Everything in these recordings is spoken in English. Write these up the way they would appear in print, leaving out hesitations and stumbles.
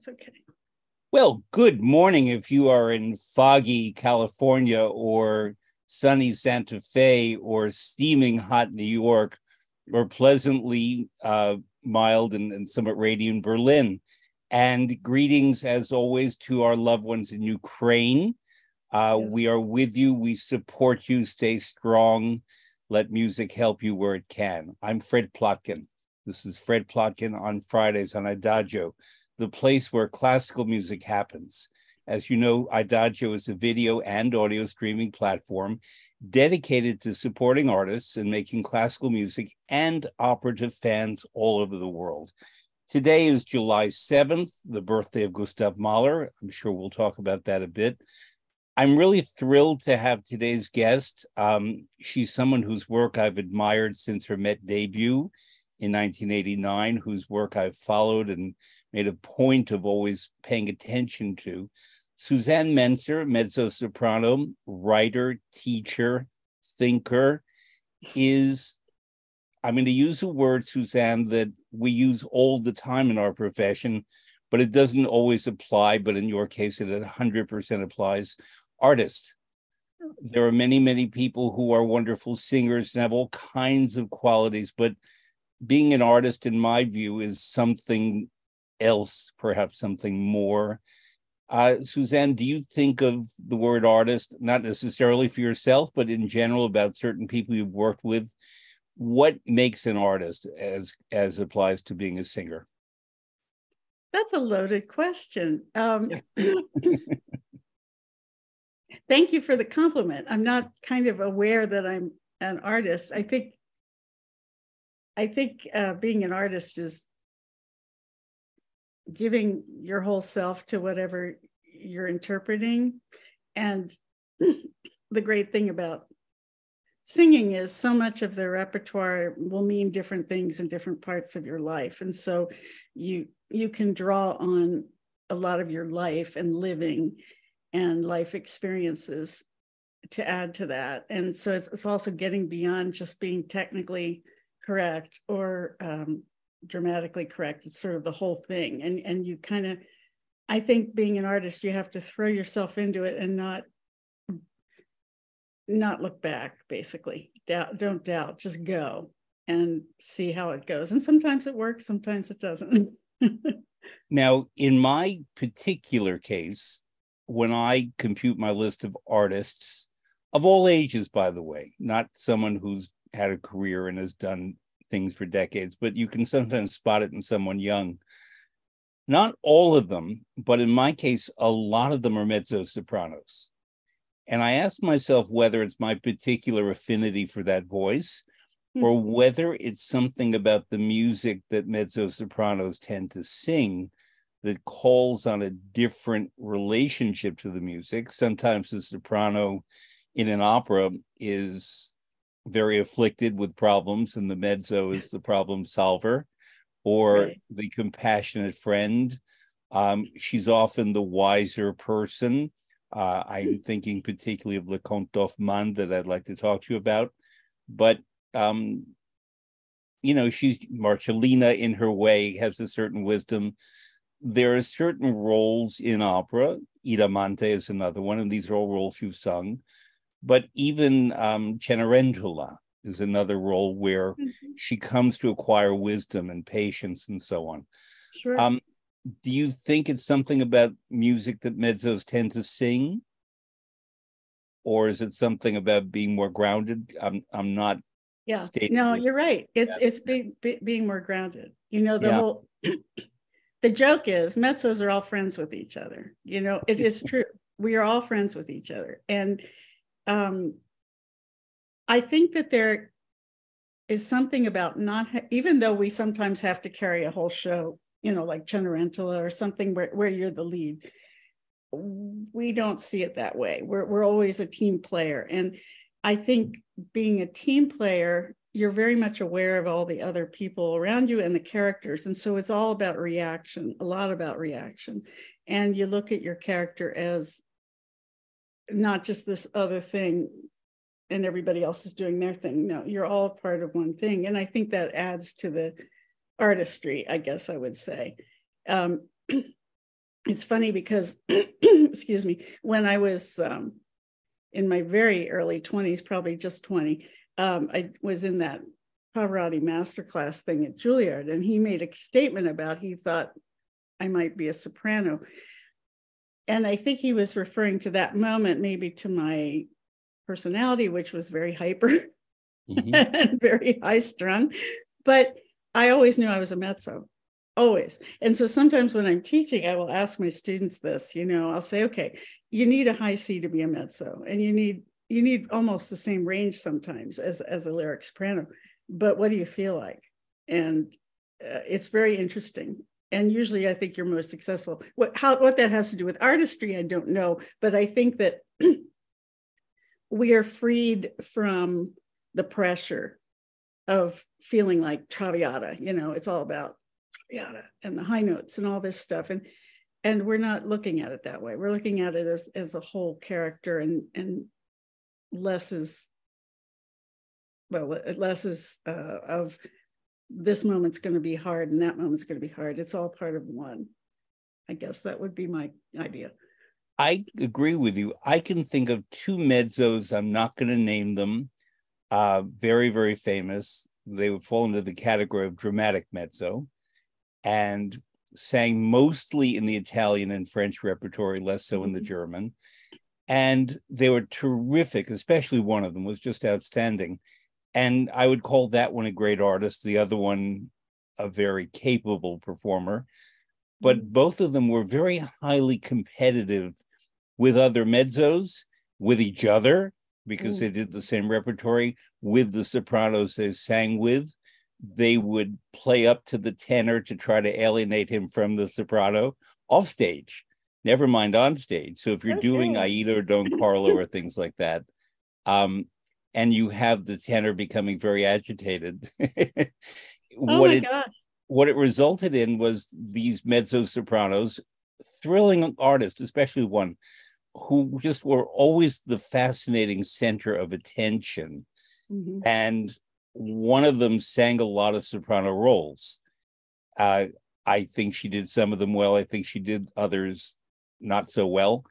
It's okay. Well, good morning if you are in foggy California or sunny Santa Fe or steaming hot New York or pleasantly mild and somewhat radiant Berlin. And greetings, as always, to our loved ones in Ukraine. Yes. We are with you. We support you. Stay strong. Let music help you where it can. I'm Fred Plotkin. This is Fred Plotkin on Fridays on Adagio, the place where classical music happens. As you know, Adagio is a video and audio streaming platform dedicated to supporting artists and making classical music and opera to fans all over the world. Today is July 7th, the birthday of Gustav Mahler. I'm sure we'll talk about that a bit. I'm really thrilled to have today's guest. She's someone whose work I've admired since her Met debut in 1989, whose work I've followed and made a point of always paying attention to. Susanne Mentzer, mezzo-soprano, writer, teacher, thinker, is, I'm going to use a word, Susanne, that we use all the time in our profession, but it doesn't always apply, but in your case, it 100% applies, artist. There are many, many people who are wonderful singers and have all kinds of qualities, but being an artist, in my view, is something else, perhaps something more. Susanne, do you think of the word artist, not necessarily for yourself, but in general about certain people you've worked with? What makes an artist as applies to being a singer? That's a loaded question. Thank you for the compliment. I'm not kind of aware that I'm an artist. I think being an artist is giving your whole self to whatever you're interpreting. And the great thing about singing is so much of the repertoire will mean different things in different parts of your life. And so you can draw on a lot of your life and living and life experiences to add to that. And so it's also getting beyond just being technically correct or dramatically correct. It's sort of the whole thing. And you kind of, I think being an artist, you have to throw yourself into it and not look back, basically. Don't doubt, just go and see how it goes. And sometimes it works, sometimes it doesn't. Now, in my particular case, when I compute my list of artists of all ages, by the way, not someone who's had a career and has done things for decades, but you can sometimes spot it in someone young. Not all of them, but in my case, a lot of them are mezzo-sopranos. And I asked myself whether it's my particular affinity for that voice or whether it's something about the music that mezzo-sopranos tend to sing that calls on a different relationship to the music. Sometimes the soprano in an opera is very afflicted with problems, and the mezzo is the problem solver or Right. the compassionate friend. She's often the wiser person. I'm thinking particularly of Le Comte d'Hoffmann that I'd like to talk to you about. But, she's Marcellina in her way, has a certain wisdom. There are certain roles in opera. Idamante is another one, and these are all roles you've sung. But even Cenerentola is another role where she comes to acquire wisdom and patience and so on. Sure. Do you think it's something about music that mezzos tend to sing? Or is it something about being more grounded? I'm not stating. No, you're right. It's being more grounded. The Yeah. whole the joke is mezzos are all friends with each other. It is true. We are all friends with each other. And I think that there is something about even though we sometimes have to carry a whole show, like Cenerentola or something where you're the lead, we don't see it that way. We're always a team player. And I think being a team player, you're very much aware of all the other people around you and the characters. And so it's all about reaction, a lot about reaction. And you look at your character as not just this other thing and everybody else is doing their thing. No, you're all part of one thing. And I think that adds to the artistry, I guess I would say. it's funny because, excuse me, when I was in my very early 20s, probably just 20, I was in that Pavarotti masterclass thing at Juilliard, and he made a statement about he thought I might be a soprano. And I think he was referring to that moment, maybe to my personality, which was very hyper and very high strung. But I always knew I was a mezzo, always. And so sometimes when I'm teaching, I will ask my students this, I'll say, okay, you need a high C to be a mezzo, and you need almost the same range sometimes as a lyric soprano. But what do you feel like? And it's very interesting. And usually I think you're most successful. What that has to do with artistry, I don't know. But I think that we are freed from the pressure of feeling like Traviata. It's all about Traviata and the high notes and all this stuff. And we're not looking at it that way. We're looking at it as a whole character, and less is of this moment's going to be hard and that moment's going to be hard. It's all part of one. I guess that would be my idea. I agree with you. I can think of two mezzos. I'm not going to name them. Very, very famous. They would fall into the category of dramatic mezzo, and sang mostly in the Italian and French repertory, less so in the German. And they were terrific, especially one of them was just outstanding. And I would call that one a great artist, the other one a very capable performer. But both of them were very highly competitive with other mezzos, with each other, because they did the same repertory, with the sopranos they sang with. They would play up to the tenor to try to alienate him from the soprano off stage, never mind on stage. So if you're doing Aida or Don Carlo or things like that, and you have the tenor becoming very agitated, what it resulted in was these mezzo-sopranos, thrilling artists, especially one, who just were always the fascinating center of attention. And one of them sang a lot of soprano roles. I think she did some of them well. I think she did others not so well.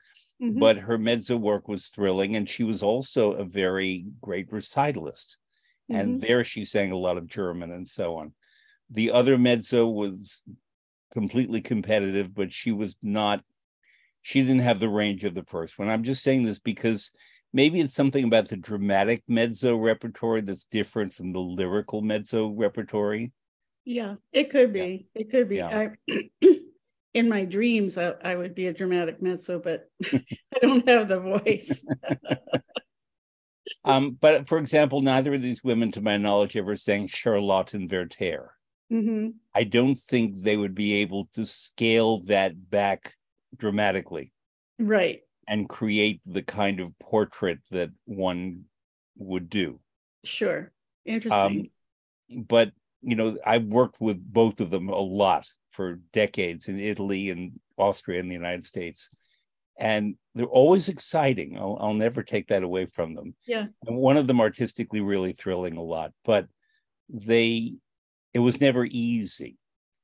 But her mezzo work was thrilling, and she was also a very great recitalist. And there she sang a lot of German and so on. The other mezzo was completely competitive, but she didn't have the range of the first one. I'm just saying this because maybe it's something about the dramatic mezzo repertory that's different from the lyrical mezzo repertory. Yeah, it could be. Yeah. It could be. Yeah. In my dreams, I would be a dramatic mezzo, but I don't have the voice. But for example, neither of these women, to my knowledge, ever sang Charlotte and Werther. I don't think they would be able to scale that back dramatically. Right. And create the kind of portrait that one would do. Sure. Interesting. But I've worked with both of them a lot for decades in Italy and Austria and the United States. And they're always exciting. I'll never take that away from them. Yeah. And one of them artistically really thrilling a lot, but it was never easy.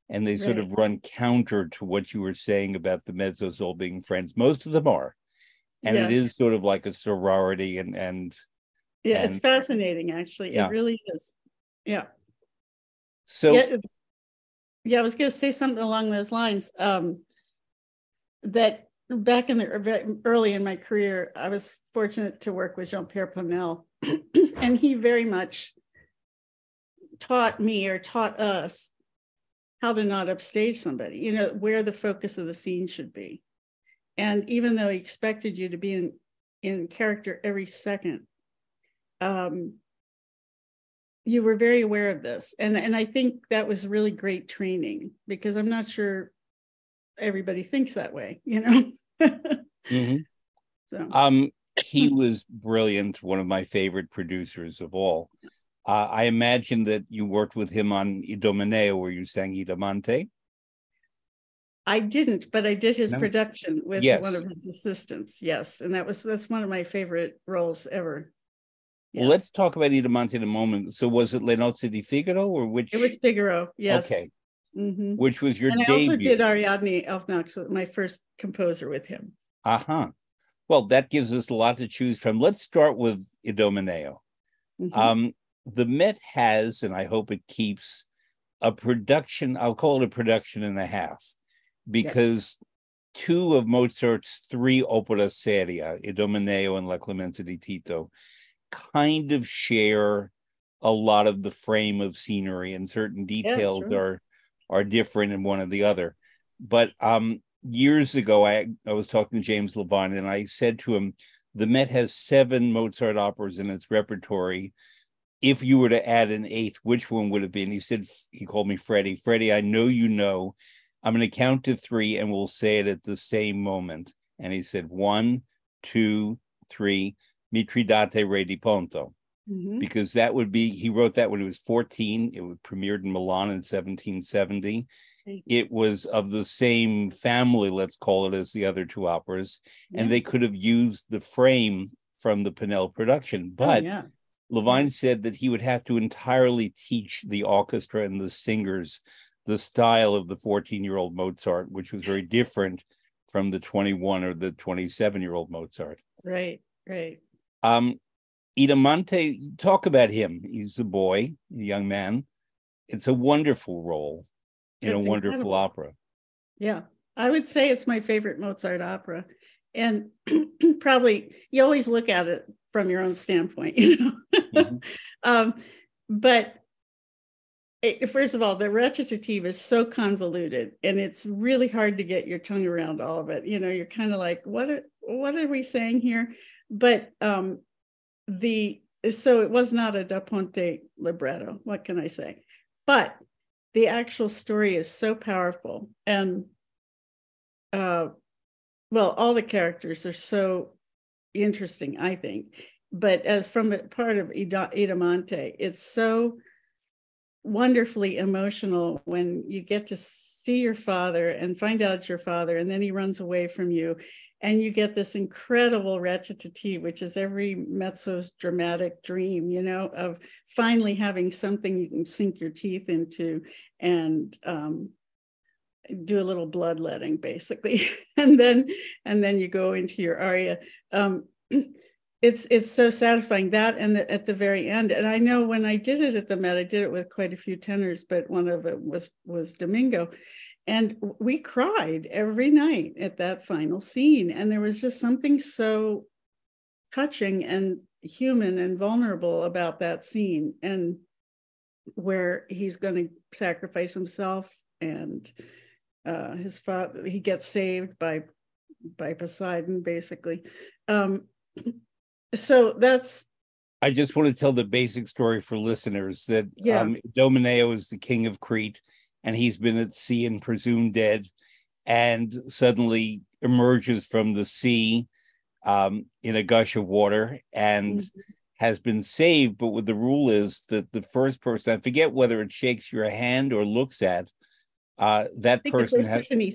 And they sort of run counter to what you were saying about the mezzos all being friends. Most of them are. And it is sort of like a sorority and it's fascinating, actually. Yeah. It really is. Yeah. So I was going to say something along those lines. That back early in my career, I was fortunate to work with Jean-Pierre Ponel, and he very much taught me or taught us how to not upstage somebody, where the focus of the scene should be. And even though he expected you to be in character every second, you were very aware of this. And I think that was really great training, because I'm not sure everybody thinks that way, So he was brilliant, one of my favorite producers of all. I imagine that you worked with him on Idomeneo, where you sang Idamante. I didn't, but I did his production with one of his assistants. Yes, and that's one of my favorite roles ever. Yes. Well, let's talk about Idamante in a moment. So was it Le Nozze di Figaro, or which? It was Figaro, yes. Okay. Mm-hmm. which was your And I also debut. did Ariadne Elfnacht, my first composer with him. Uh-huh. Well, that gives us a lot to choose from. Let's start with Idomeneo. Mm-hmm. The Met has, and I hope it keeps, a production, I'll call it a production and a half, Yep. because two of Mozart's three opera seria, Idomeneo and La Clemenza di Tito, kind of share a lot of the frame of scenery, and certain Yeah, details sure. are different in one or the other. But years ago, I was talking to James Levine, and I said to him, the Met has 7 Mozart operas in its repertory. If you were to add an eighth, which one would it be? And he said, he called me Freddie. Freddie, I know you know. I'm going to count to 3 and we'll say it at the same moment. And he said, 1, 2, 3, Mitridate Re di Ponto. Mm-hmm. Because that would be, he wrote that when he was 14. It was premiered in Milan in 1770. It was of the same family, let's call it, as the other 2 operas. Yeah. And they could have used the frame from the Pinel production. But Levine said that he would have to entirely teach the orchestra and the singers the style of the 14-year-old Mozart, which was very different from the 21 or the 27-year-old Mozart. Right, right. Idamante, talk about him. He's a boy, a young man. It's a wonderful role in a wonderful incredible opera. Yeah, I would say it's my favorite Mozart opera. And probably you always look at it from your own standpoint, you know. Mm-hmm. But first of all, the recitative is so convoluted, and it's really hard to get your tongue around all of it. You know, you're kind of like, what are we saying here? But so it was not a Da Ponte libretto. What can I say? But the actual story is so powerful, and well, all the characters are so interesting, I think. But as from a part of Idamante, it's so wonderfully emotional when you get to see your father and find out it's your father, and then he runs away from you, and you get this incredible recitative, which is every mezzo's dramatic dream, you know, of finally having something you can sink your teeth into and do a little bloodletting, basically, and then you go into your aria. It's so satisfying, that, and at the very end. And I know when I did it at the Met, I did it with quite a few tenors, but one of it was Domingo, and we cried every night at that final scene. And there was just something so touching and human and vulnerable about that scene, and where he's going to sacrifice himself, and his father, he gets saved by Poseidon, basically. So that's. I just want to tell the basic story for listeners that Idomeneo is the king of Crete, and he's been at sea and presumed dead, and suddenly emerges from the sea in a gush of water, and has been saved. But what the rule is that the first person, I forget whether it shakes your hand or looks at, that person the first person he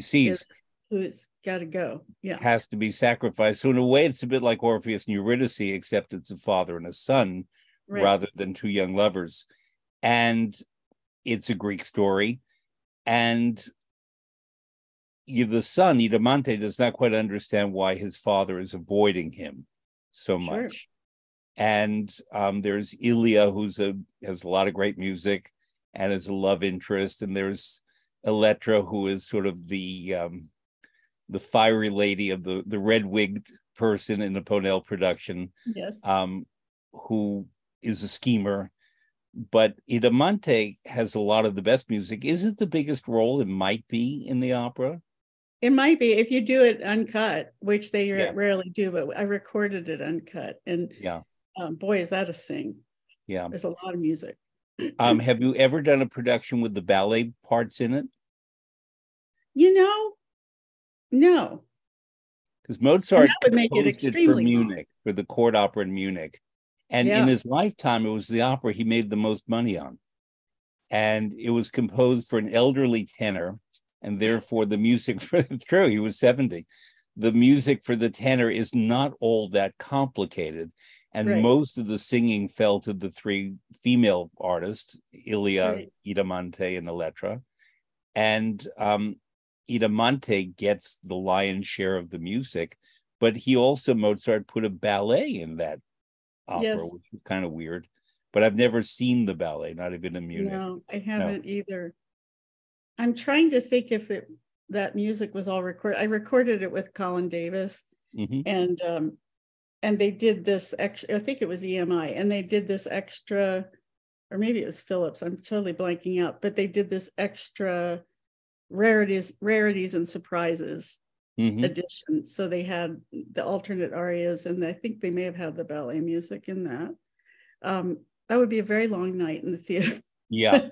sees who's got to go, has to be sacrificed. So in a way, it's a bit like Orpheus and Eurydice, except it's a father and a son rather than 2 young lovers. And it's a Greek story. And the son, Idamante, does not quite understand why his father is avoiding him so much. And there's Ilia, has a lot of great music and is a love interest. And there's Elettra, who is sort of the fiery lady of the red-wigged person in the Ponel production, who is a schemer. But Idamante has a lot of the best music. Is it the biggest role? It might be in the opera. It might be if you do it uncut, which they rarely do, but I recorded it uncut. And boy, is that a sing. Yeah. There's a lot of music. Have you ever done a production with the ballet parts in it? You know, no. Because Mozart composed it for Munich, for the court opera in Munich. And in his lifetime, it was the opera he made the most money on. And it was composed for an elderly tenor, and therefore the music, it's true, he was 70. the music for the tenor is not all that complicated. And Right. most of the singing fell to the three female artists, Ilia, Right. Idamante, and Elettra. And Idamante gets the lion's share of the music, but Mozart put a ballet in that opera, Yes. which is kind of weird. But I've never seen the ballet, not even in Munich. No, I No. haven't either. I'm trying to think if that music was all recorded. I recorded it with Colin Davis, and they did this extra. I think it was EMI, and they did this extra, or maybe it was Phillips. I'm totally blanking out, but they did this extra rarities and surprises edition. So they had the alternate arias, and I think they may have had the ballet music in that. That would be a very long night in the theater. Yeah.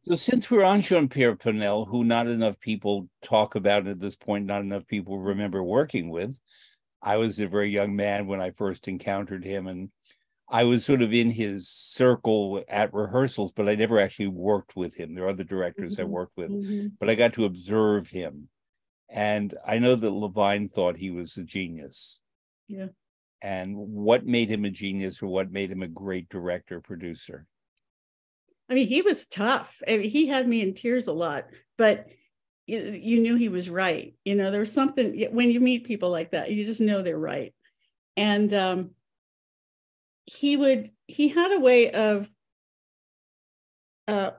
So since we're on Jean-Pierre Ponel, who not enough people talk about at this point, not enough people remember working with, I was a very young man when I first encountered him, and I was sort of in his circle at rehearsals, but I never actually worked with him. There are other directors I worked with, but I got to observe him. And I know that Levine thought he was a genius. Yeah. And what made him a genius, or what made him a great director, producer? I mean, he was tough. I mean, he had me in tears a lot, but you knew he was right. You know, there was something, when you meet people like that, you just know they're right. And he had a way of,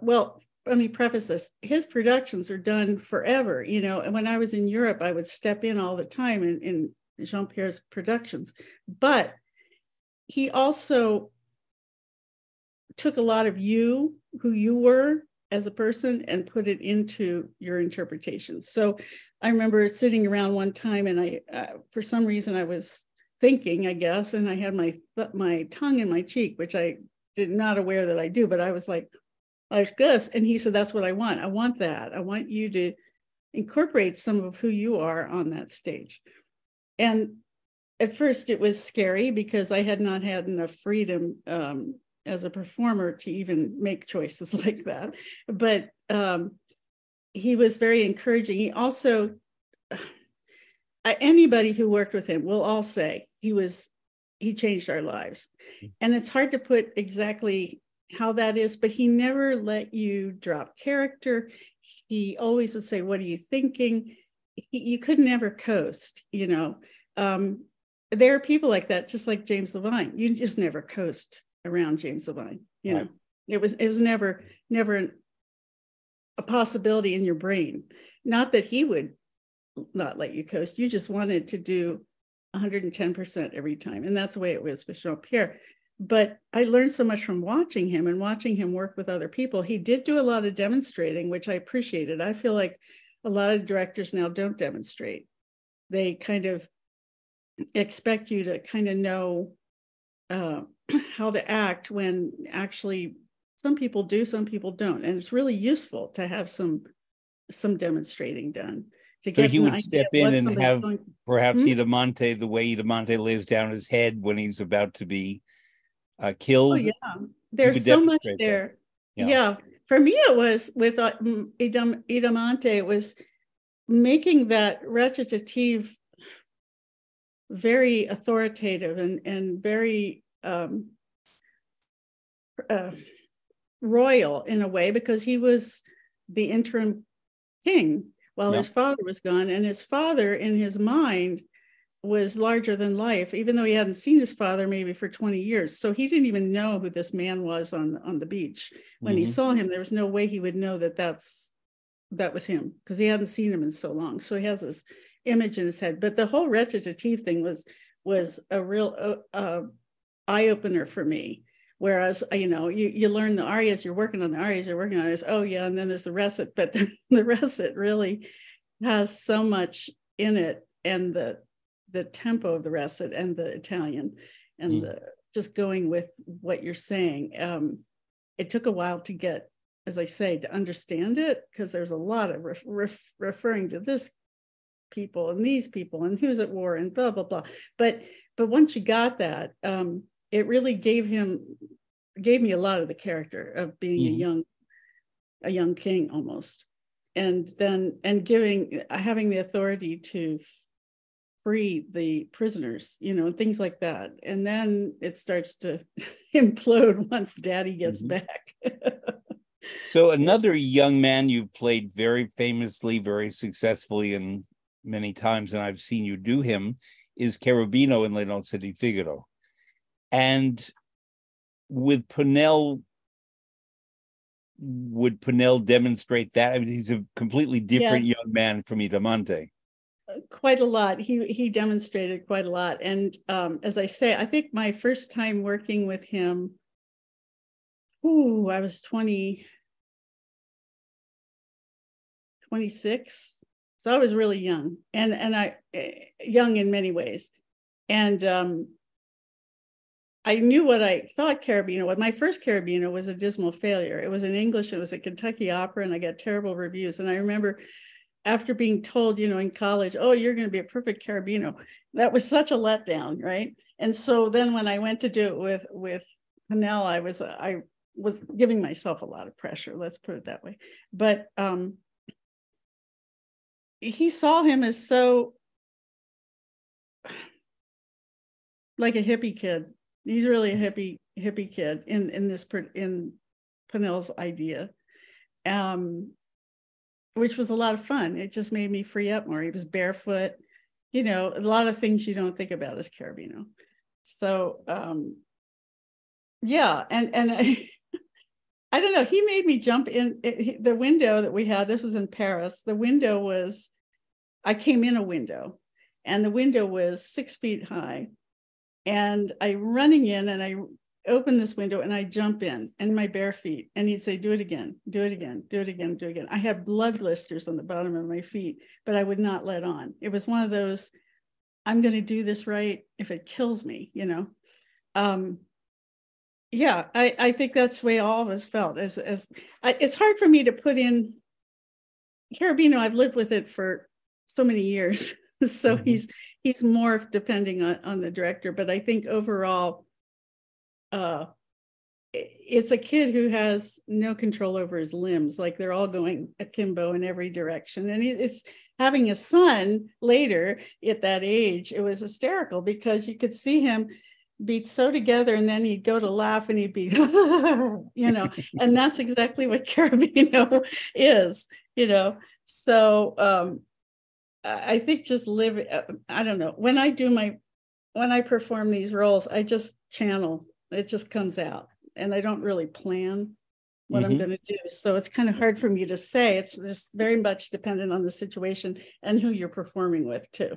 well, let me preface this. His productions are done forever, you know, and when I was in Europe, I would step in all the time in Jean-Pierre's productions, but he also took a lot of who you were as a person, and put it into your interpretation. So I remember sitting around one time, and I, for some reason, I was thinking, I guess, and I had my tongue in my cheek, which I did not aware that I do, but I was like this. And he said, that's what I want. I want that. I want you to incorporate some of who you are on that stage. And at first it was scary because I had not had enough freedom as a performer to even make choices like that. But he was very encouraging. He also, anybody who worked with him will all say he changed our lives. And it's hard to put exactly how that is, but he never let you drop character. He always would say, what are you thinking? You could never coast, you know. There are people like that, just like James Levine. You just never coast around James Levine, you know. It was never a possibility in your brain. Not that he would not let you coast. You just wanted to do 110% every time. And that's the way it was with Jean-Pierre. But I learned so much from watching him and watching him work with other people. He did do a lot of demonstrating, which I appreciated. I feel like a lot of directors now don't demonstrate. They kind of expect you to kind of know how to act, when actually some people do, some people don't. And it's really useful to have some demonstrating done. So he would step in and have perhaps Idamante, the way Idamante lays down his head when he's about to be killed. Oh, yeah. There's so much there. Yeah. For me, it was with Idamante, it was making that recitative very authoritative and very royal in a way, because he was the interim king while his father was gone. And his father, in his mind, was larger than life, even though he hadn't seen his father maybe for 20 years. So he didn't even know who this man was on the beach. When he saw him, there was no way he would know that was him, because he hadn't seen him in so long. So he has this image in his head. But the whole recitative thing was a real eye-opener for me. Whereas, you know, you learn the arias, you're working on the arias, oh yeah, and then there's the recit, but the recit really has so much in it, and the tempo of the recit and the Italian and the just going with what you're saying. It took a while to get, as I say, to understand it, because there's a lot of referring to this people and these people and who's at war and blah, blah, blah. But once you got that, it really gave me a lot of the character of being a young king almost. And having the authority to free the prisoners, and things like that. And then it starts to implode once Daddy gets back. So another young man you've played very famously, very successfully, and many times, and I've seen you do him, is Cherubino in Le Nozze di Figaro. And with Purnell, would Purnell demonstrate that? I mean, he's a completely different young man from Idamante. Quite a lot. He demonstrated quite a lot. And as I say, I think my first time working with him, I was 26. So I was really young, and I young in many ways. And I knew what I thought Cherubino was. My first Cherubino was a dismal failure. It was in English. It was a Kentucky opera, and I got terrible reviews. And I remember after being told, in college, oh, you're going to be a perfect Cherubino. That was such a letdown, right? And so then when I went to do it with Purnell, I was giving myself a lot of pressure. Let's put it that way. But he saw him as so like a hippie kid. He's really a hippie kid in Purnell's idea, which was a lot of fun. It just made me free up more. He was barefoot, a lot of things you don't think about as Cherubino. So yeah, and I don't know. He made me jump in the window that we had. This was in Paris. The window was, I came in a window, and the window was 6 feet high. And I'm running in, and I open this window, and I jump in my bare feet. And he'd say, do it again, do it again, do it again, do it again. I had blood blisters on the bottom of my feet, but I would not let on. It was one of those, I'm going to do this right if it kills me, Yeah, I think that's the way all of us felt. It's hard for me to put in Cherubino. I've lived with it for so many years, so he's morphed depending on the director. But I think overall, it's a kid who has no control over his limbs. Like they're all going akimbo in every direction, and it's having a son later at that age. It was hysterical because you could see him be so together, and then he'd go to laugh and he'd be and that's exactly what Cherubino is, so I think just live, I don't know, when I perform these roles, I just channel, it just comes out, and I don't really plan what I'm going to do. So it's kind of hard for me to say. It's just very much dependent on the situation and who you're performing with too.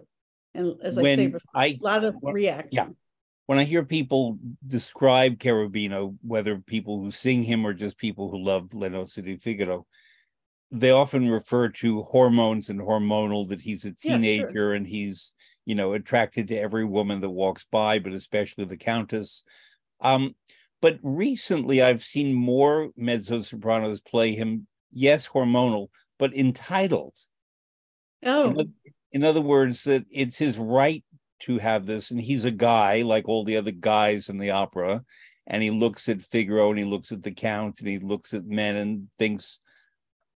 And as I say before, a lot of reacting. Yeah. When I hear people describe Cherubino, whether people who sing him or just people who love Le Nozze di Figaro, they often refer to hormones and hormonal, that he's a teenager and he's, attracted to every woman that walks by, but especially the Countess. But recently I've seen more mezzo-sopranos play him, yes, hormonal, but entitled. Oh. In other words, that it's his right to have this, and he's a guy like all the other guys in the opera, and he looks at Figaro and he looks at the Count and he looks at men and thinks,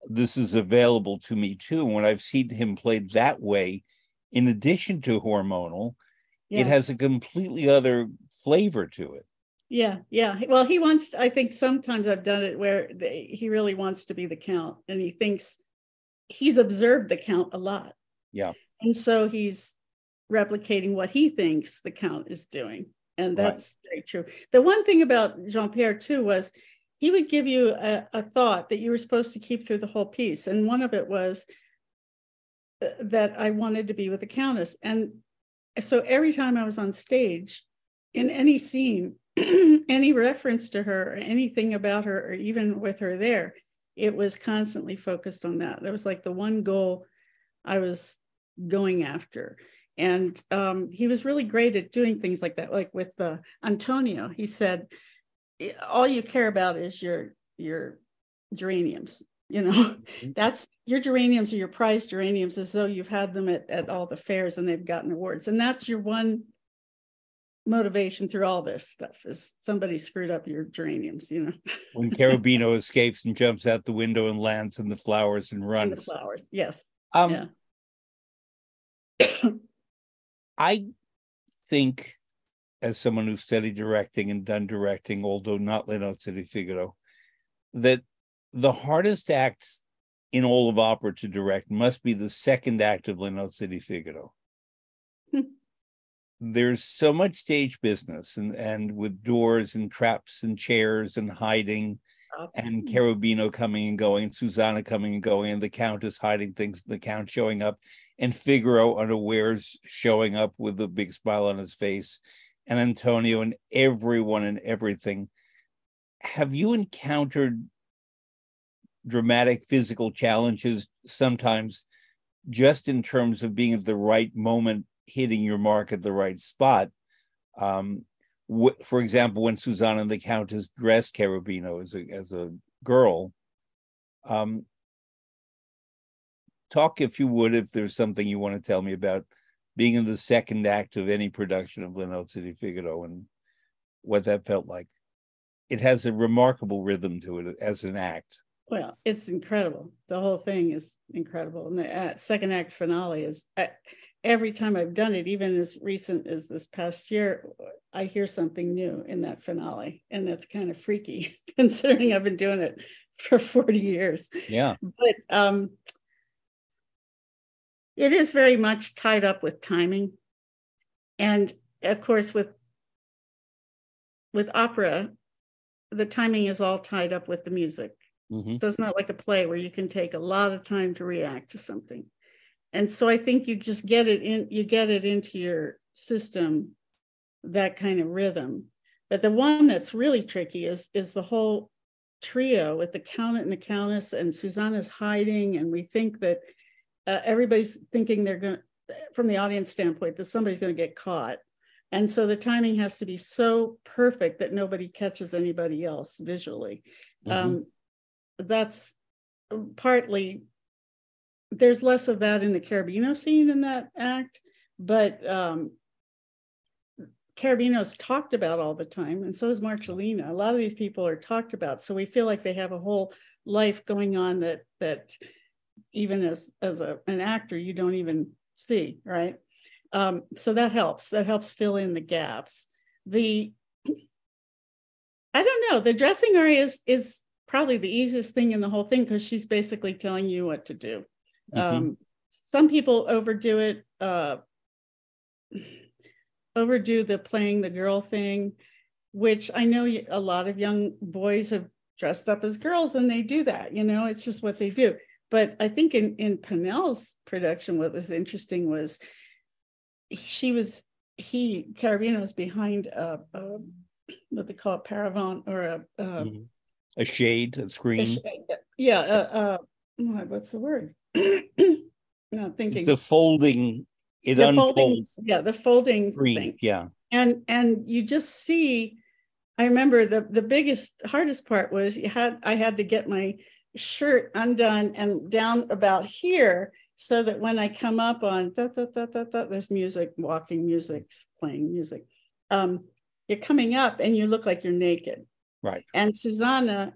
this is available to me too. And when I've seen him played that way, in addition to hormonal, it has a completely other flavor to it. Yeah. Well, he wants, I think sometimes I've done it where he really wants to be the Count, and he thinks he's observed the Count a lot. Yeah. And so he's replicating what he thinks the Count is doing. And that's very true. The one thing about Jean-Pierre too was he would give you a thought that you were supposed to keep through the whole piece. And one of it was that I wanted to be with the Countess. And so every time I was on stage, in any scene, any reference to her or anything about her, or even with her there, it was constantly focused on that. That was like the one goal I was going after. And he was really great at doing things like that. Like with Antonio, he said, all you care about is your geraniums, that's your geraniums, or your prized geraniums, as though you've had them at all the fairs and they've gotten awards. And that's your one motivation through all this stuff, is somebody screwed up your geraniums, When Cherubino escapes and jumps out the window and lands in the flowers and runs. In the flowers, yes. Yeah. I think, as someone who studied directing and done directing, although not Le Nozze di Figaro, that the hardest act in all of opera to direct must be the second act of Le Nozze di Figaro. There's so much stage business and with doors and traps and chairs and hiding and Cherubino coming and going, and Susanna coming and going, and the Countess hiding things, the Count showing up, and Figaro unawares showing up with a big smile on his face, and Antonio and everyone and everything. Have you encountered dramatic physical challenges sometimes just in terms of being at the right moment, hitting your mark at the right spot? For example, when Susanna and the Countess dressed Cherubino as a girl, talk, if you would, if there's something you want to tell me about being in the second act of any production of Le Nozze di Figaro and what that felt like. It has a remarkable rhythm to it as an act. Well, it's incredible. The whole thing is incredible. And the second act finale is, every time I've done it, even as recent as this past year, I hear something new in that finale. And that's kind of freaky, considering I've been doing it for 40 years. Yeah. But it is very much tied up with timing. And of course, with opera, the timing is all tied up with the music. Mm-hmm. So it's not like a play where you can take a lot of time to react to something. And so I think you just get it into your system, that kind of rhythm. But the one that's really tricky is the whole trio with the Count and the Countess, and Susanna's hiding, and we think that everybody's thinking they're going to, from the audience standpoint, that somebody's going to get caught. And so the timing has to be so perfect that nobody catches anybody else visually. Mm-hmm. That's partly, there's less of that in the Cherubino scene in that act, but Cherubino's talked about all the time, and so is Marcellina. A lot of these people are talked about, so we feel like they have a whole life going on that even as an actor you don't even see, right? So that helps fill in the gaps. I don't know, the dressing aria is probably the easiest thing in the whole thing, because she's basically telling you what to do. Mm-hmm. Some people overdo it, overdo the playing the girl thing, which I know a lot of young boys have dressed up as girls and they do that, it's just what they do. But I think in Pinnell's production, what was interesting was Cherubino's behind what they call a paravent, or a shade, a screen. What's the word? Not thinking. It's a folding. It unfolds. The folding screen, thing. Yeah. And you just see. I remember the hardest part was I had to get my shirt undone and down about here, so that when I come up on there's music, walking music, playing music. You're coming up and you look like you're naked. Right. And Susanna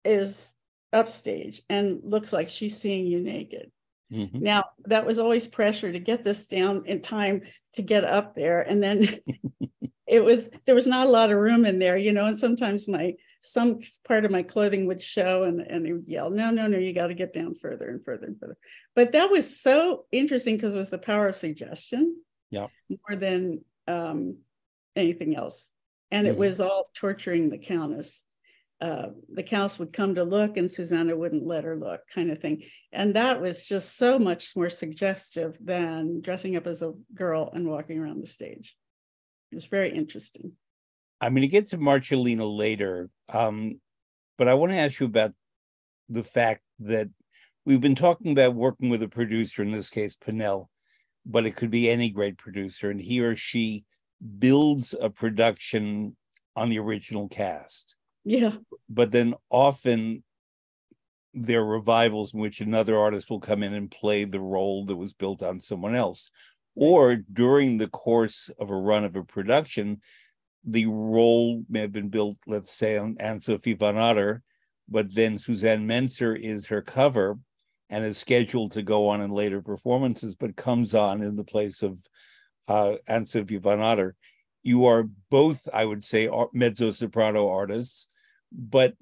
is upstage and looks like she's seeing you naked. Mm-hmm. Now, that was always pressure to get this down in time to get up there. And then there was not a lot of room in there, and sometimes some part of my clothing would show, and they would yell, no, you got to get down further and further and further. But that was so interesting, because it was the power of suggestion, more than anything else. And it was all torturing the Countess. The Countess would come to look and Susanna wouldn't let her look, kind of thing. And that was just so much more suggestive than dressing up as a girl and walking around the stage. It was very interesting. I'm going to get to Marcellina later, but I want to ask you about the fact that we've been talking about working with a producer, in this case, Pinnell, but it could be any great producer, and he or she builds a production on the original cast. Yeah. But then often there are revivals in which another artist will come in and play the role that was built on someone else. Or during the course of a run of a production, the role may have been built, let's say, on Anne-Sophie von Otter, but then Susanne Mentzer is her cover and is scheduled to go on in later performances, but comes on in the place of and Sophie von Otter. You are both, I would say, mezzo-soprano artists, but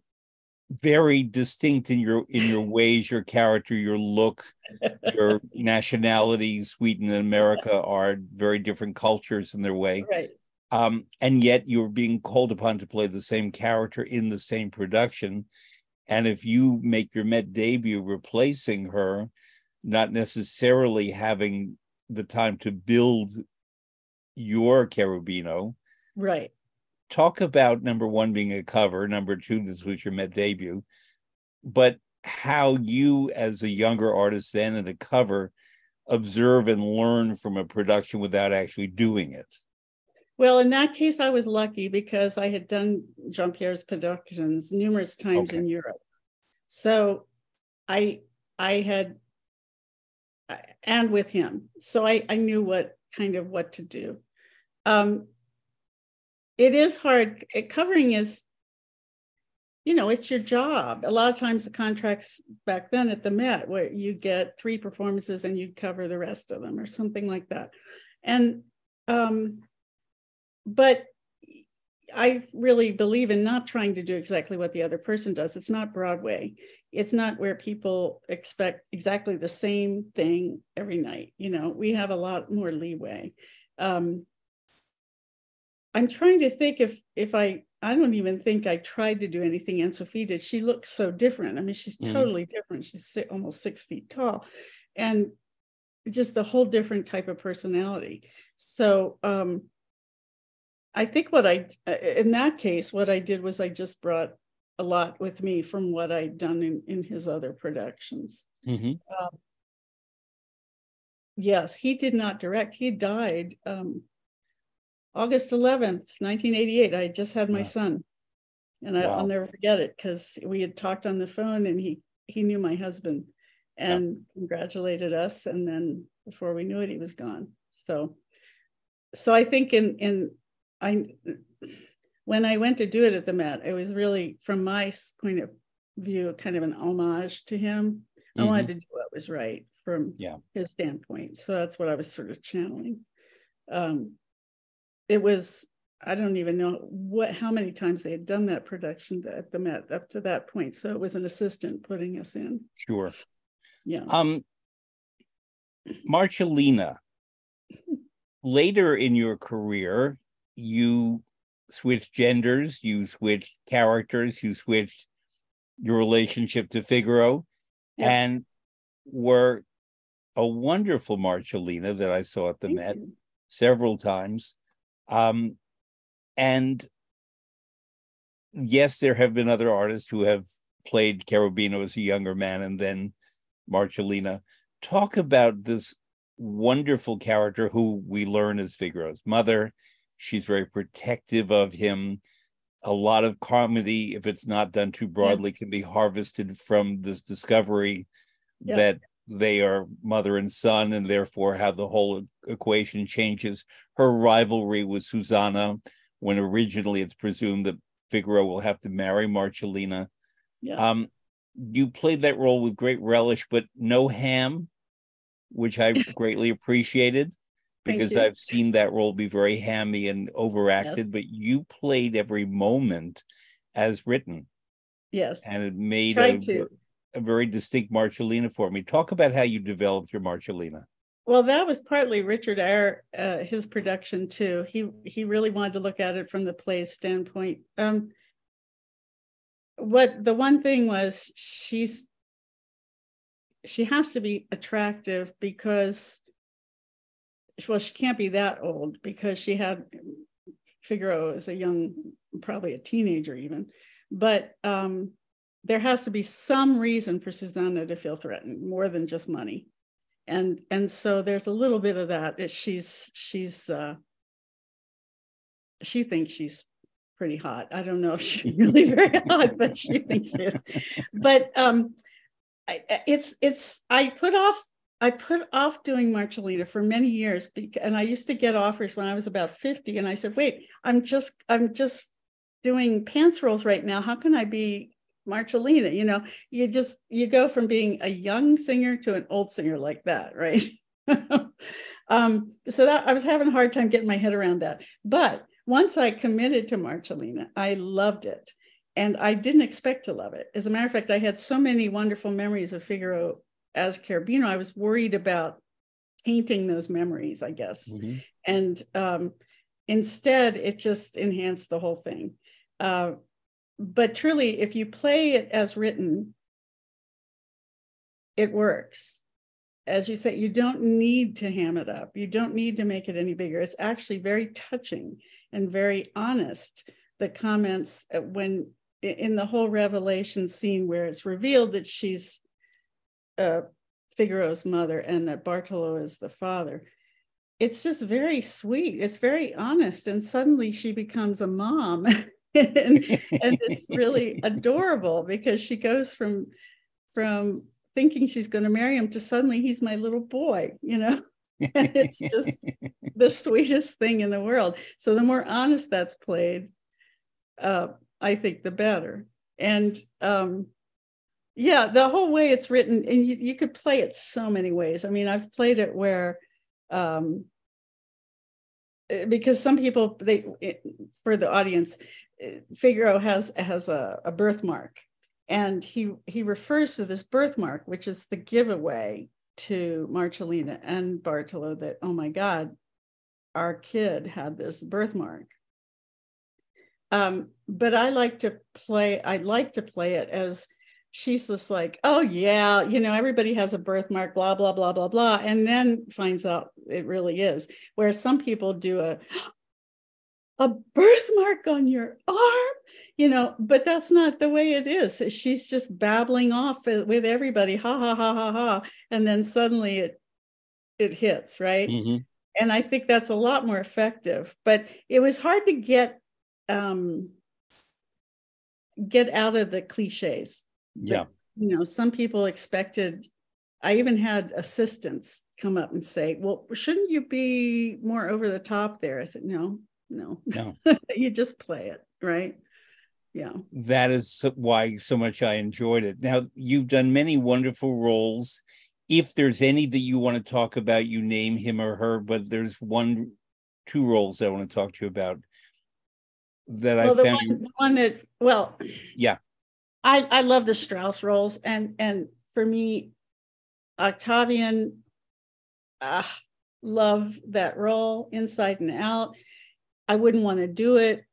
very distinct in your ways, your character, your look, your nationality. Sweden and America are very different cultures in their way. Right. And yet you're being called upon to play the same character in the same production. And if you make your Met debut replacing her, not necessarily having the time to build your Cherubino. Right. Talk about, number one, being a cover, number two, this was your Met debut, but how you, as a younger artist then and a cover, observe and learn from a production without actually doing it. Well, in that case, I was lucky because I had done Jean-Pierre's productions numerous times in Europe. So I had, and with him, so I knew what to do. It is hard. Covering is, it's your job. A lot of times the contracts back then at the Met, where you get 3 performances and you cover the rest of them or something like that. And, but I really believe in not trying to do exactly what the other person does. It's not Broadway. It's not where people expect exactly the same thing every night. We have a lot more leeway. I'm trying to think if I don't even think I tried to do anything Anne-Sophie did. She looks so different. I mean, she's totally different. She's almost 6 feet tall and just a whole different type of personality. So I think in that case, what I did was I just brought a lot with me from what I'd done in his other productions. Yes, he did not direct. He died August 11th, 1988. I just had my son, and I'll never forget it because we had talked on the phone, and he knew my husband and congratulated us, and then before we knew it, he was gone. So I think when I went to do it at the Met, it was really, from my point of view, kind of an homage to him. I wanted to do what was right from his standpoint. So that's what I was sort of channeling. It was, I don't even know how many times they had done that production at the Met up to that point. So it was an assistant putting us in. Sure. Yeah. Marcellina, later in your career, you switched genders, you switched characters, you switched your relationship to Figaro, and were a wonderful Marcellina that I saw at the Met several times. And yes, there have been other artists who have played Cherubino as a younger man and then Marcellina. Talk about this wonderful character who we learn is Figaro's mother. She's very protective of him. A lot of comedy, if it's not done too broadly, can be harvested from this discovery that they are mother and son, and therefore how the whole equation changes. Her rivalry with Susanna, when originally it's presumed that Figaro will have to marry Marcellina. You played that role with great relish, but no ham, which I greatly appreciated, because I've seen that role be very hammy and overacted, but you played every moment as written. Yes. And it made a very distinct Marcellina for me. Talk about how you developed your Marcellina. Well, that was partly Richard Eyre, his production too. He really wanted to look at it from the play's standpoint. What the one thing was, she has to be attractive because, well, she can't be that old because she had Figaro as a young, probably a teenager even, but there has to be some reason for Susanna to feel threatened more than just money. And so there's a little bit of that. She thinks she's pretty hot. I don't know if she's really very hot, but she thinks she is. But I put off doing Marcellina for many years, and I used to get offers when I was about 50, and I said, wait, I'm just doing pants rolls right now. How can I be Marcellina? You go from being a young singer to an old singer like that, right? So that I was having a hard time getting my head around that. But once I committed to Marcellina, I loved it. And I didn't expect to love it. As a matter of fact, I had so many wonderful memories of Figaro as Cherubino. I was worried about tainting those memories, I guess. Mm-hmm. And instead, it just enhanced the whole thing. But truly, if you play it as written, it works. As you say, you don't need to ham it up. You don't need to make it any bigger. It's actually very touching and very honest. The comments when in the whole revelation scene where it's revealed that she's Figaro's mother and that Bartolo is the father, it's just very sweet. It's very honest. And suddenly she becomes a mom. and it's really adorable because she goes from thinking she's going to marry him to suddenly he's my little boy, and it's just the sweetest thing in the world. So the more honest that's played, I think the better. And yeah, the whole way it's written, and you could play it so many ways. I mean, I've played it where because some people, for the audience, Figaro has a birthmark. And he refers to this birthmark, which is the giveaway to Marcellina and Bartolo that, oh my God, our kid had this birthmark. But I'd like to play it as she's just like, oh yeah, everybody has a birthmark, blah, blah, blah, blah, blah, and then finds out it really is. Whereas some people do a birthmark on your arm, but that's not the way it is. She's just babbling off with everybody, ha, ha, ha, ha, ha. And then suddenly it hits, right? Mm-hmm. And I think that's a lot more effective, but it was hard to get out of the cliches. Yeah. Some people expected, I even had assistants come up and say, well, shouldn't you be more over the top there? I said, no. You just play it, right? Yeah. That is why so much I enjoyed it. Now, you've done many wonderful roles. If there's any that you want to talk about, you name him or her, but there's two roles I want to talk to you about that I found. Yeah. I love the Strauss roles. And for me, Octavian, love that role inside and out. I wouldn't want to do it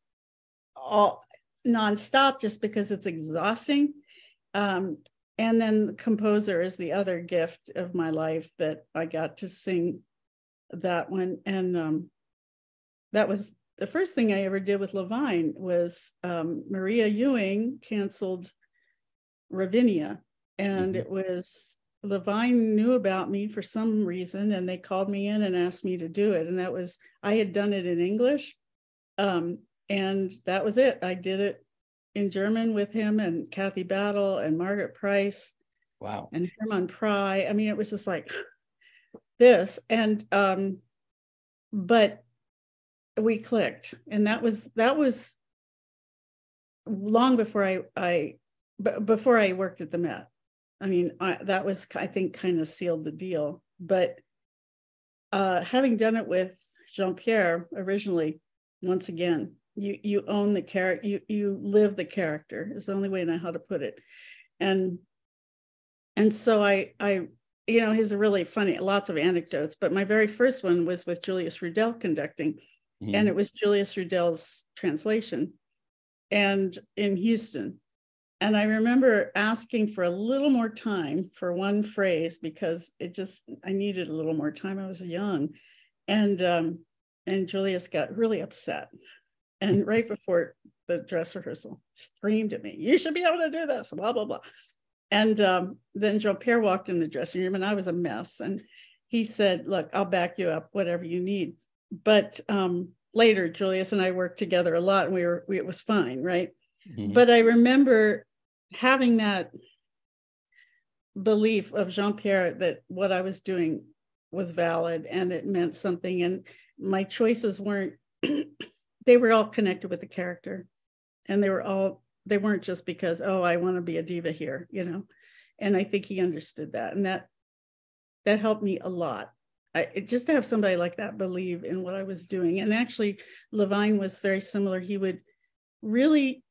all nonstop just because it's exhausting. And then the composer is the other gift of my life that I got to sing that one. And that was the first thing I ever did with Levine was Maria Ewing canceled Ravinia. And it was Levine knew about me for some reason, and they called me in and asked me to do it. And that was, I had done it in English. And that was it. I did it in German with him and Kathy Battle and Margaret Price. Wow. And Hermann Pry. I mean, it was just like this. And but we clicked. And that was long before before I worked at the Met. I mean, that was, I think, kind of sealed the deal. But having done it with Jean-Pierre originally, once again, you own the character, you live the character is the only way I know how to put it. And so I he's a really funny, lots of anecdotes, but my very first one was with Julius Rudel conducting. And it was Julius Rudel's translation and in Houston. And I remember asking for a little more time for one phrase because I needed a little more time. I was young. And Julius got really upset. And right before the dress rehearsal, screamed at me, "You should be able to do this, blah, blah, blah." And then Jean-Pierre walked in the dressing room and I was a mess. And he said, "Look, I'll back you up, whatever you need." But later, Julius and I worked together a lot and it was fine, right? But I remember having that belief of Jean-Pierre that what I was doing was valid and it meant something. And my choices they were all connected with the character. And they weren't just because, oh, I want to be a diva here, And I think he understood that. And that helped me a lot. just to have somebody like that believe in what I was doing. And actually, Levine was very similar. He would really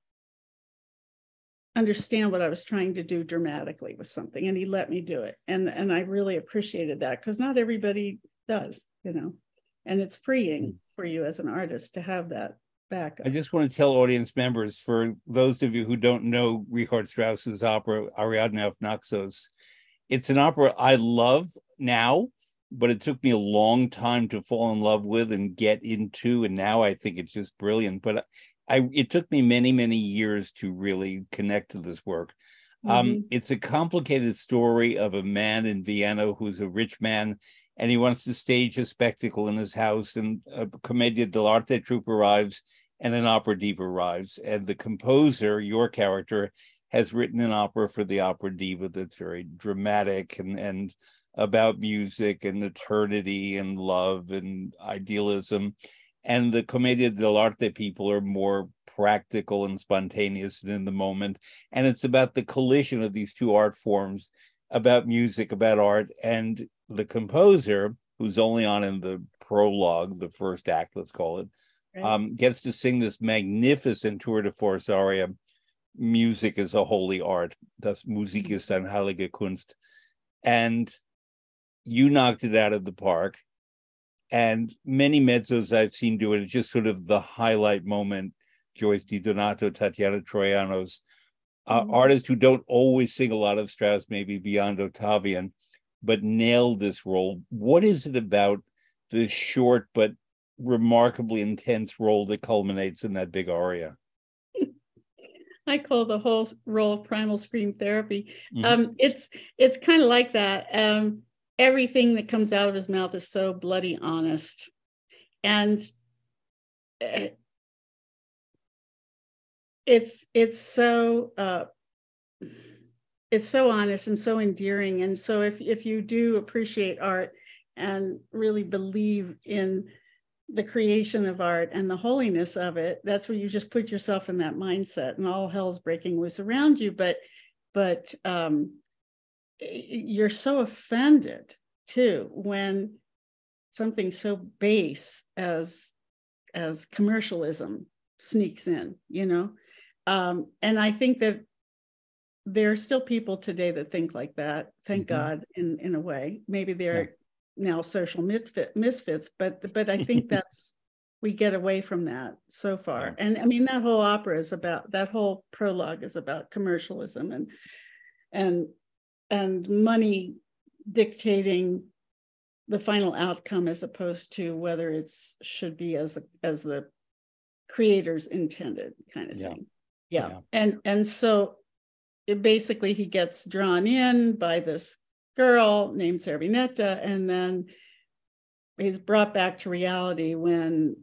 understand what I was trying to do dramatically with something, and he let me do it. And I really appreciated that, because not everybody does, you know, and it's freeing for you as an artist to have that backup. I just want to tell audience members, for those of you who don't know Richard Strauss's opera Ariadne auf Naxos, it's an opera I love now, but it took me a long time to fall in love with and get into, and now I think it's just brilliant. But it took me many, many years to really connect to this work. It's a complicated story of a man in Vienna who's a rich man, and he wants to stage a spectacle in his house, and a Commedia dell'arte troupe arrives, and an opera diva arrives. And the composer, your character, has written an opera for the opera diva that's very dramatic and about music and eternity and love and idealism. And the Commedia dell'arte people are more practical and spontaneous and in the moment. And it's about the collision of these two art forms, about music, about art. And the composer, who's only on in the prologue, the first act, let's call it, right, gets to sing this magnificent tour de force aria, Music is a Holy Art, das Musik ist eine heilige Kunst. And you knocked it out of the park. And many mezzos I've seen do it. It's just sort of the highlight moment. Joyce DiDonato, Tatiana Troiano's, artists who don't always sing a lot of Strauss, maybe beyond Octavian, but nailed this role. What is it about the short but remarkably intense role that culminates in that big aria? I call the whole role primal scream therapy. It's kind of like that. Everything that comes out of his mouth is so bloody honest, and it's so honest and so endearing. And so if you do appreciate art and really believe in the creation of art and the holiness of it, that's where you just put yourself in that mindset, and all hell's breaking loose around you. But you're so offended too when something so base as commercialism sneaks in, you know. And I think that there are still people today that think like that. Thank God, in a way. Maybe they're now social misfits, but I think that's, we get away from that so far. And I mean, that whole opera is about, that whole prologue is about commercialism and money dictating the final outcome, as opposed to whether it's should be as the creators intended, kind of thing. And so it basically, he gets drawn in by this girl named Servinetta, and then he's brought back to reality when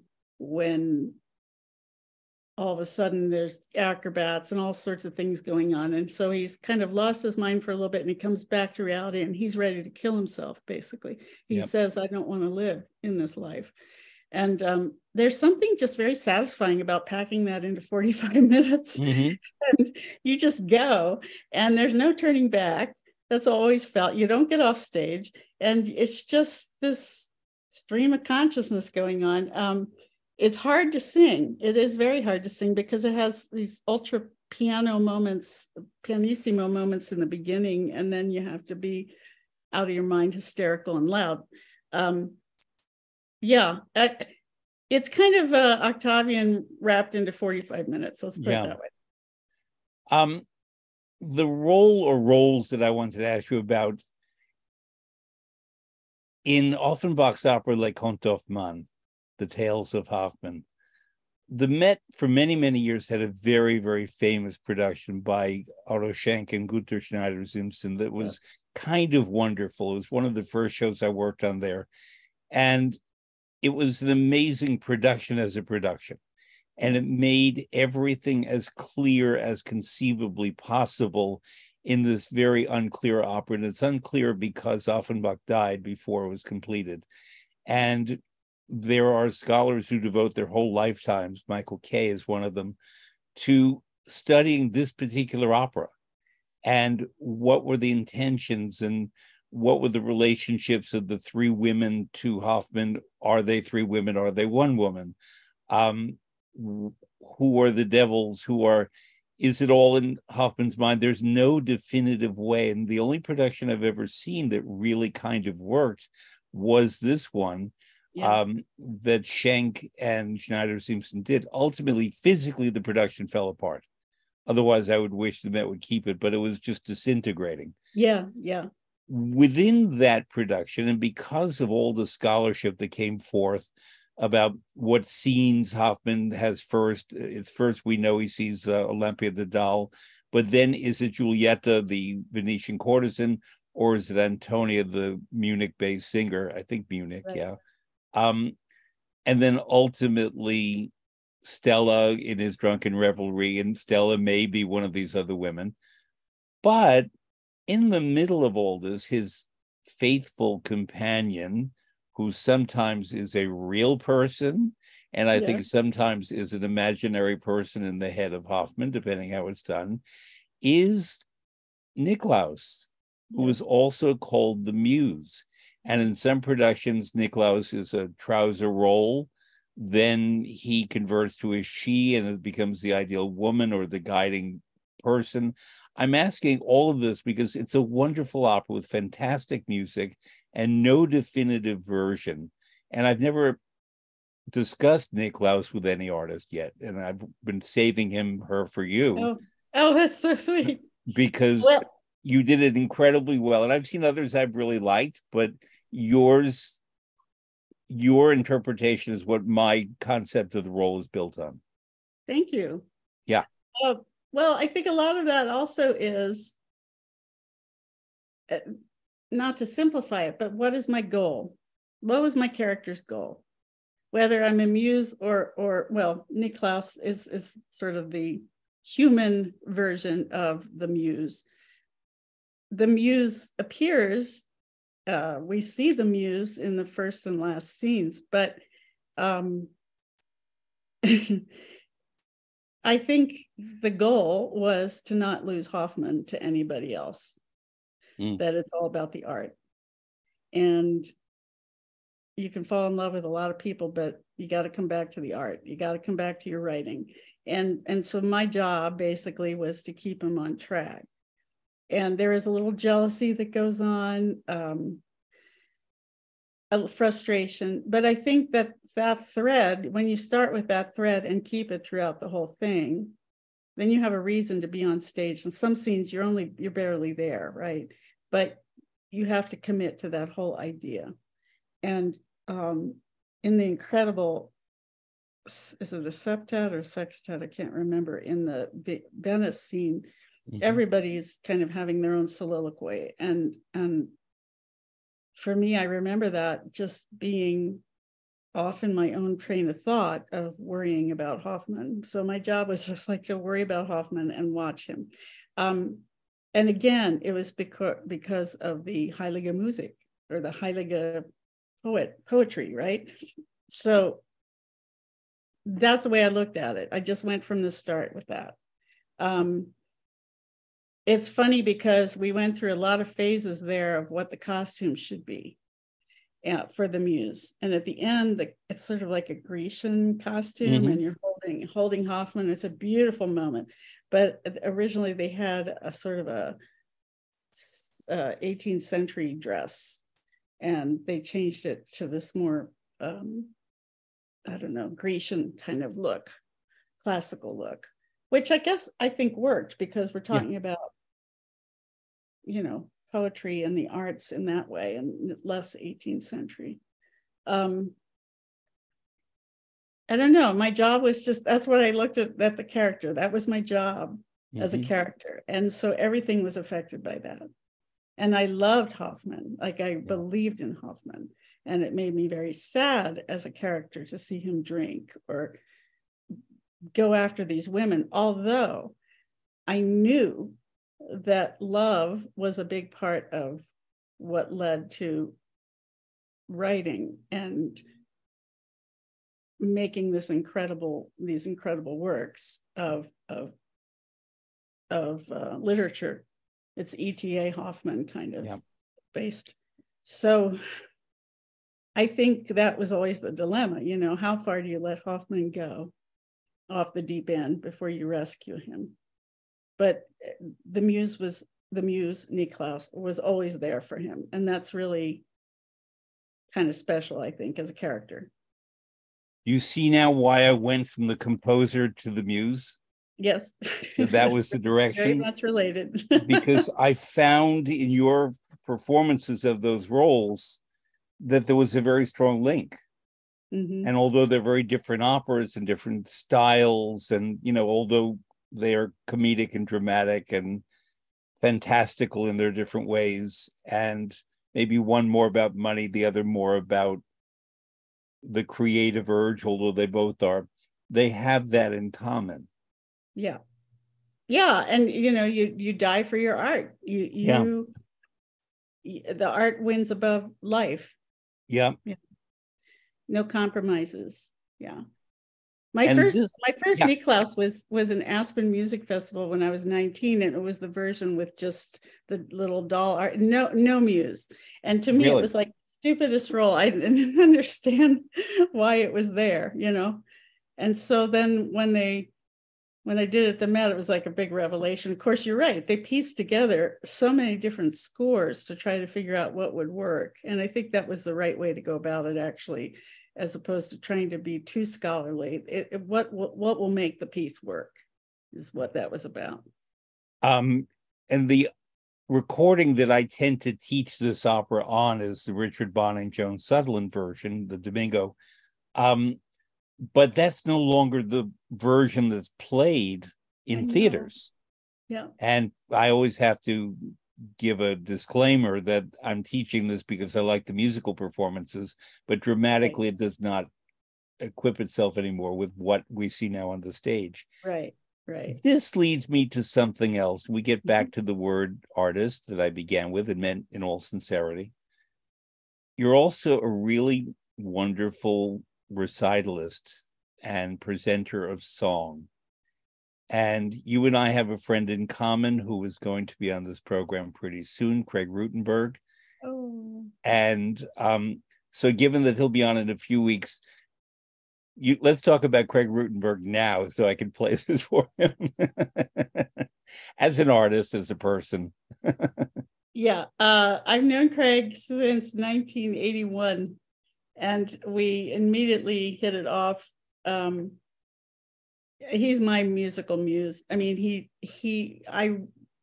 all of a sudden there's acrobats and all sorts of things going on. And so he's kind of lost his mind for a little bit, and he comes back to reality, and he's ready to kill himself, basically. He says, I don't want to live in this life. And there's something just very satisfying about packing that into 45 minutes. And you just go, and there's no turning back. That's always felt. You don't get off stage, and it's just this stream of consciousness going on. It's hard to sing. It is very hard to sing, because it has these ultra pianissimo moments in the beginning, and then you have to be out of your mind, hysterical and loud. It's kind of Octavian wrapped into 45 minutes. Let's put it that way. The role or roles that I wanted to ask you about in Offenbach's opera Les Contes d'Hoffmann, The Tales of Hoffmann, the Met for many, many years had a very, very famous production by Otto Schenk and Günter Schneider-Simson that was kind of wonderful. It was one of the first shows I worked on there. And it was an amazing production as a production. And it made everything as clear as conceivably possible in this very unclear opera. And it's unclear because Offenbach died before it was completed. And there are scholars who devote their whole lifetimes, Michael Kay is one of them, to studying this particular opera. And what were the intentions, and what were the relationships of the three women to Hoffman? Are they three women? Are they one woman? Who are the devils? Is it all in Hoffman's mind? There's no definitive way. And the only production I've ever seen that really kind of worked was this one, that Schenk and Schneider-Simpson did. Ultimately, physically, the production fell apart. Otherwise, I would wish the Met would keep it, but it was just disintegrating. Yeah. Within that production, and because of all the scholarship that came forth about what scenes Hoffman has first, it's first we know he sees Olympia the doll, but then is it Giulietta, the Venetian courtesan, or is it Antonia, the Munich-based singer? I think Munich, right. Yeah. And then ultimately Stella in his drunken revelry, and Stella may be one of these other women. But in the middle of all this, his faithful companion, who sometimes is a real person, and I think sometimes is an imaginary person in the head of Hoffman, depending how it's done, is Niklaus, who is also called the Muse. And in some productions, Niklaus is a trouser role. Then he converts to a she, and it becomes the ideal woman or the guiding person. I'm asking all of this because it's a wonderful opera with fantastic music and no definitive version. And I've never discussed Niklaus with any artist yet, and I've been saving her for you. Oh, that's so sweet. Because you did it incredibly well. And I've seen others I've really liked, but your interpretation is what my concept of the role is built on. Thank you. Yeah. Well, I think a lot of that also is, not to simplify it, but what is my goal? What was my character's goal? Whether I'm a muse or Niklaus is sort of the human version of the muse. The muse appears, we see the muse in the first and last scenes, but I think the goal was to not lose Hoffman to anybody else, that it's all about the art. And you can fall in love with a lot of people, but you got to come back to the art. You got to come back to your writing. And so my job basically was to keep him on track. And there is a little jealousy that goes on, a frustration. But I think that thread, when you start with that thread and keep it throughout the whole thing, then you have a reason to be on stage. In some scenes, you're barely there, right? But you have to commit to that whole idea. And in the incredible, is it a septet or sextet? I can't remember. In the Venice scene, everybody's kind of having their own soliloquy. And for me, I remember that just being off in my own train of thought of worrying about Hoffman. So my job was just like to worry about Hoffman and watch him. And again, it was because of the Heilige Musik, or the Heilige poetry, right? So that's the way I looked at it. I just went from the start with that. It's funny because we went through a lot of phases there of what the costume should be for the muse. And at the end, it's sort of like a Grecian costume, and you're holding Hoffman. It's a beautiful moment. But originally they had a sort of a 18th century dress, and they changed it to this more, I don't know, Grecian kind of look, classical look, which I think worked, because we're talking about, poetry and the arts in that way, and less 18th century. I don't know. My job was just, that's what I looked at the character. That was my job as a character. And so everything was affected by that. And I loved Hoffman. Like, I believed in Hoffman. And it made me very sad as a character to see him drink or go after these women. Although I knew that love was a big part of what led to writing and making these incredible works of literature. It's E.T.A. Hoffman kind of based. So I think that was always the dilemma, you know, how far do you let Hoffman go off the deep end before you rescue him? But the muse, Niklaus, was always there for him. And that's really kind of special, I think, as a character. You see now why I went from the composer to the muse? Yes. That was the direction. Very much related. Because I found in your performances of those roles that there was a very strong link. Mm-hmm. And although they're very different operas and different styles, and, you know, although they are comedic and dramatic and fantastical in their different ways, and maybe one more about money, the other more about the creative urge, although they both are, they have that in common. Yeah. Yeah. And, you know, you die for your art. The art wins above life. Yeah. No compromises. Yeah. My first Niklaus was an Aspen Music Festival when I was 19, and it was the version with just the little doll art, no muse. And to me, it was like stupidest role. I didn't understand why it was there, you know. And so then when I did it at the Met, it was like a big revelation. Of course, you're right. They pieced together so many different scores to try to figure out what would work. And I think that was the right way to go about it, actually, as opposed to trying to be too scholarly. What will make the piece work is what that was about. And the recording that I tend to teach this opera on is the Richard Bonning Joan Sutherland version, the Domingo. But that's no longer the version that's played in theaters. Yeah. And I always have to give a disclaimer that I'm teaching this because I like the musical performances, but dramatically it does not equip itself anymore with what we see now on the stage. Right. This leads me to something else. We get back to the word artist that I began with and meant in all sincerity. You're also a really wonderful recitalist and presenter of song. And you and I have a friend in common who is going to be on this program pretty soon, Craig Rutenberg. Oh. And so given that he'll be on in a few weeks, let's talk about Craig Rutenberg now so I can play this for him as an artist, as a person. Yeah, I've known Craig since 1981. And we immediately hit it off. He's my musical muse. I mean, I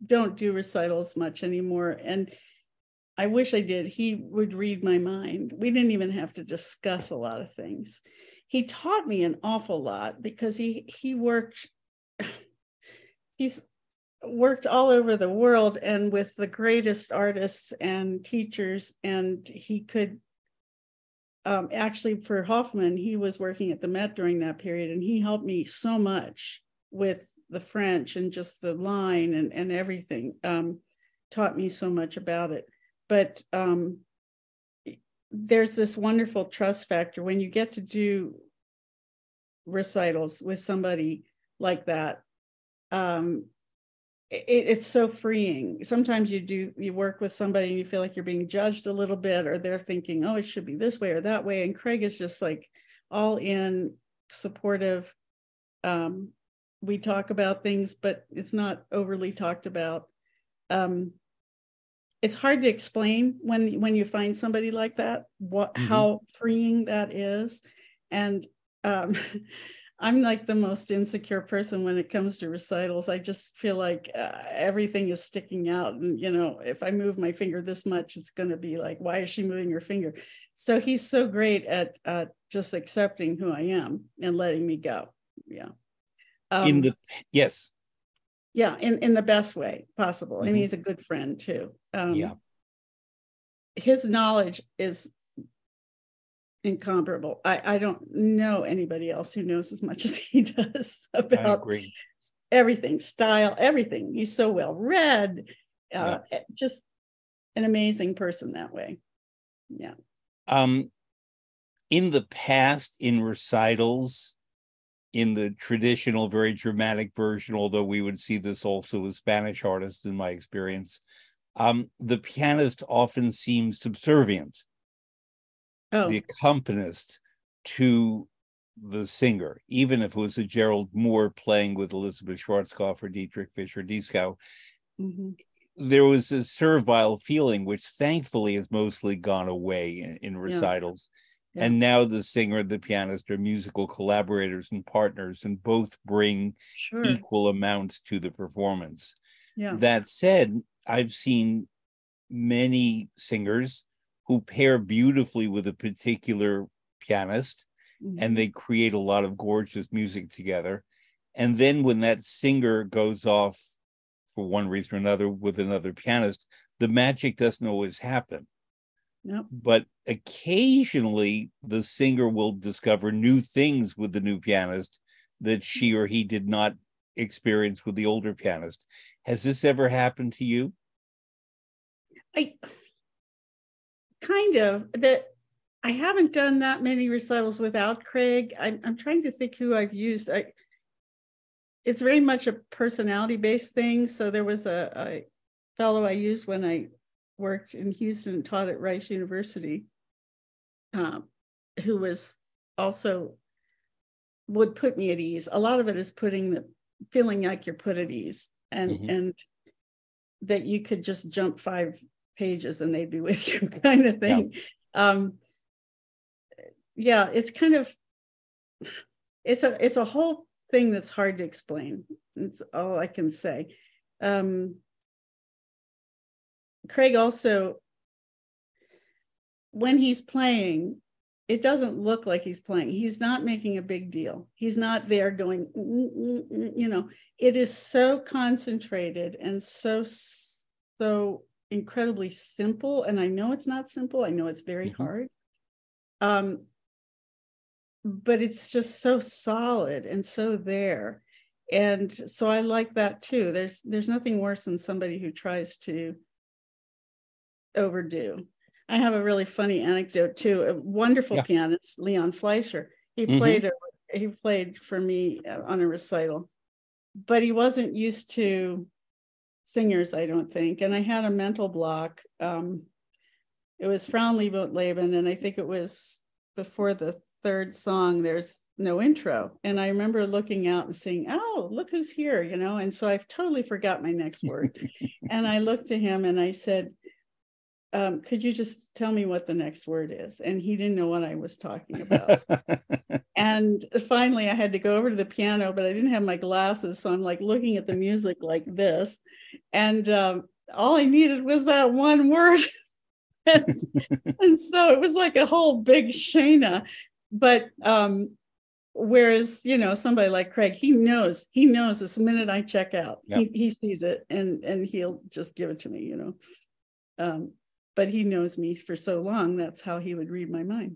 don't do recitals much anymore. And I wish I did. He would read my mind. We didn't even have to discuss a lot of things. He taught me an awful lot because he's worked all over the world and with the greatest artists and teachers, and he could actually, for Hoffman, he was working at the Met during that period, and he helped me so much with the French and just the line and everything, taught me so much about it. But there's this wonderful trust factor when you get to do recitals with somebody like that. It's so freeing. Sometimes you work with somebody and you feel like you're being judged a little bit, or they're thinking, oh, it should be this way or that way. And Craig is just like all in, supportive. We talk about things, but it's not overly talked about. It's hard to explain when you find somebody like that, how freeing that is. And I'm like the most insecure person when it comes to recitals. I just feel like everything is sticking out. And, you know, if I move my finger this much, it's going to be like, why is she moving her finger? So he's so great at just accepting who I am and letting me go. Yeah. Yes. Yeah, in the best way possible. And he's a good friend too. His knowledge is incomparable. I don't know anybody else who knows as much as he does about everything, style, everything. He's so well read, just an amazing person that way. Yeah. In the past, in recitals, in the traditional, very dramatic version, although we would see this also with Spanish artists, in my experience, The pianist often seems subservient, the accompanist, to the singer, even if it was a Gerald Moore playing with Elizabeth Schwarzkopf or Dietrich Fischer-Dieskau. Mm-hmm. There was a servile feeling, which thankfully has mostly gone away in recitals. Yeah. And now the singer and the pianist are musical collaborators and partners, and both bring equal amounts to the performance. Yeah. That said, I've seen many singers who pair beautifully with a particular pianist, mm-hmm. and they create a lot of gorgeous music together. And then when that singer goes off for one reason or another with another pianist, the magic doesn't always happen. Yep. But occasionally the singer will discover new things with the new pianist that she or he did not experience with the older pianist. Has this ever happened to you? Kind of. I haven't done that many recitals without Craig. I'm trying to think who I've used. It's very much a personality-based thing. So there was a fellow I used when I worked in Houston and taught at Rice University, who was also would put me at ease. A lot of it is feeling like you're put at ease, and mm-hmm. and that you could just jump 5 pages and they'd be with you, kind of thing. Yeah. It's kind of it's a whole thing that's hard to explain. It's all I can say. Craig also, when he's playing, it doesn't look like he's playing. He's not making a big deal. He's not there going, it is so concentrated and so incredibly simple. And I know it's not simple. I know it's very mm-hmm. hard. But it's just so solid and so there. And so I like that too. There's nothing worse than somebody who tries to overdo. I have a really funny anecdote too. A wonderful pianist, Leon Fleischer. He mm-hmm. played for me on a recital, but he wasn't used to singers, I don't think. And I had a mental block. It was Frauenleben, and I think it was before the 3rd song, there's no intro. And I remember looking out and seeing, oh, look who's here, and so I've totally forgot my next word. And I looked to him and I said, could you just tell me what the next word is? And he didn't know what I was talking about. And finally I had to go over to the piano, but I didn't have my glasses. So I'm like looking at the music like this. And all I needed was that one word. and so it was like a whole big Shana. But whereas, somebody like Craig, he knows this minute I check out. Yep. He sees it and he'll just give it to me, But he knows me for so long, that's how he would read my mind.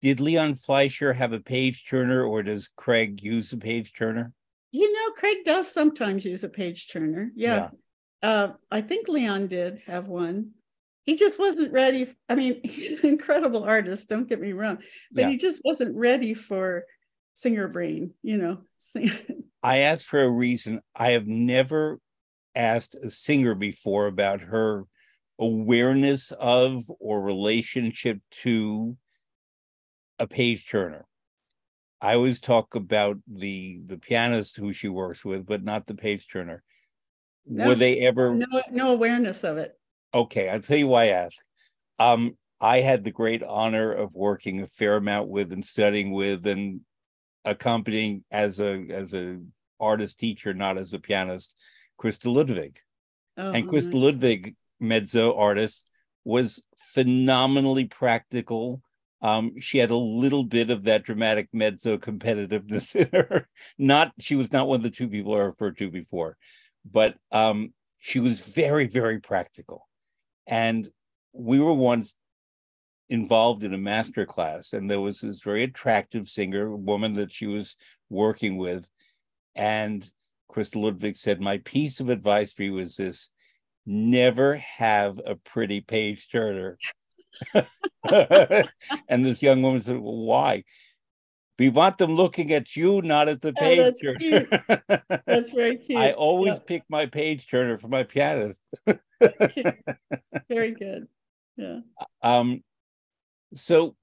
Did Leon Fleischer have a page turner, or does Craig use a page turner? Craig does sometimes use a page turner. Yeah. I think Leon did have one. He just wasn't ready. I mean, he's an incredible artist, don't get me wrong, but he just wasn't ready for singer brain, I asked for a reason. I have never asked a singer before about her awareness of or relationship to a page turner. I always talk about the pianist who she works with, but not the page turner. No, were they ever no awareness of it? Okay, I'll tell you why I ask. I had the great honor of working a fair amount with and studying with and accompanying as a artist teacher, not as a pianist, Christa Ludwig. And Christa Ludwig, mezzo artist, was phenomenally practical. She had a little bit of that dramatic mezzo competitiveness in her. She was not one of the 2 people I referred to before, but she was very, very practical. And we were once involved in a master class, and there was this very attractive singer, woman that she was working with. And Christa Ludwig said, my piece of advice for you is this: never have a pretty page turner. And this young woman said, well, why? We want them looking at you, not at the Oh, page that's cute. turner. That's very I cute. always Yep. pick my page turner for my piano. Very cute. Very good. Yeah. um, so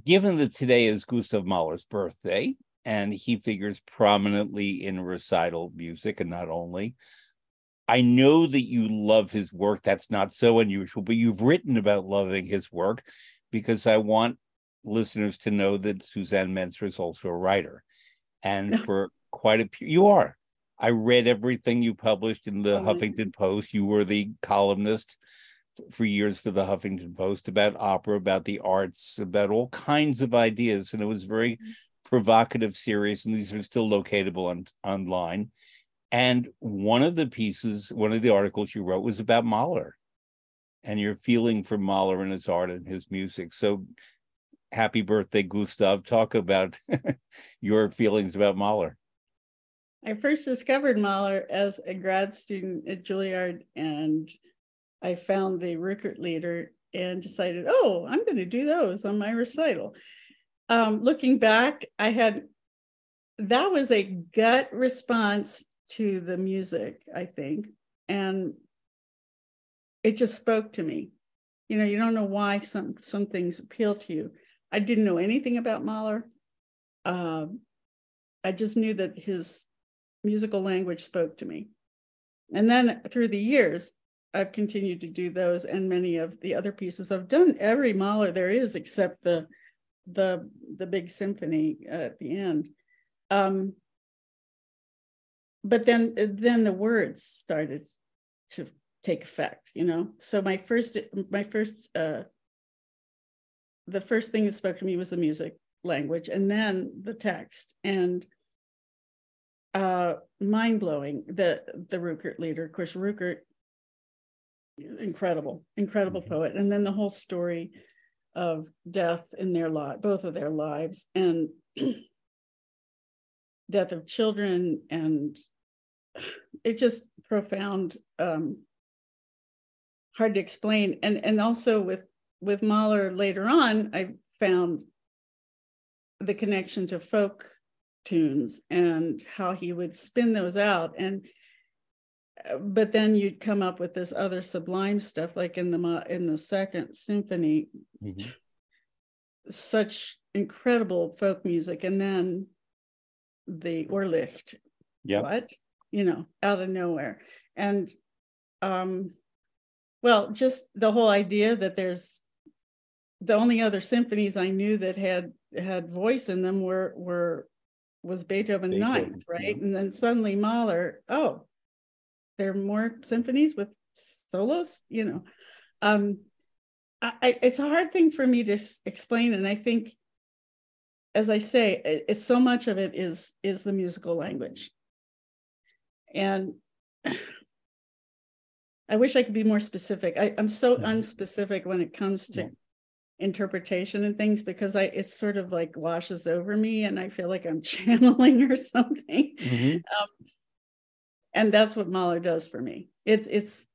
given that today is Gustav Mahler's birthday, and he figures prominently in recital music, and not only, I know that you love his work. That's not so unusual, but you've written about loving his work because I want listeners to know that Susanne Mentzer is also a writer. And for quite a you are. I read everything you published in the Huffington Post. You were the columnist for years for the Huffington Post about opera, about the arts, about all kinds of ideas. And it was very provocative series, and these are still locatable online. And one of the articles you wrote was about Mahler and your feeling for Mahler and his art and his music. So happy birthday, Gustav. Talk about your feelings about Mahler. I first discovered Mahler as a grad student at Juilliard, and I found the Rückert Lieder and decided, oh, I'm going to do those on my recital. Looking back, that was a gut response to the music, I think. And it just spoke to me. You know, you don't know why some things appeal to you. I didn't know anything about Mahler. I just knew that his musical language spoke to me. And then through the years, I've continued to do those and many of the other pieces. I've done every Mahler there is except the big symphony at the end. But then the words started to take effect, you know. So the first thing that spoke to me was the music language, and then the text, and mind-blowing, the Rückert Lieder. Of course, Rückert, incredible poet, and then the whole story of death in both of their lives, and death of children, and it's just profound, hard to explain. And also with Mahler later on, I found the connection to folk tunes and how he would spin those out. But then you'd come up with this other sublime stuff, like in the Second Symphony, such incredible folk music, and then the Orlicht, you know, out of nowhere. And well, just the whole idea that there's the only other symphonies I knew that had voice in them was Beethoven Ninth, right? Yeah. And then suddenly Mahler, oh, there are more symphonies with solos, you know. It's a hard thing for me to explain, and I think, as I say, it's so much of it is the musical language. And I wish I could be more specific. I'm so unspecific when it comes to interpretation and things, because it sort of like washes over me, and I feel like I'm channeling or something. And that's what Mahler does for me. It's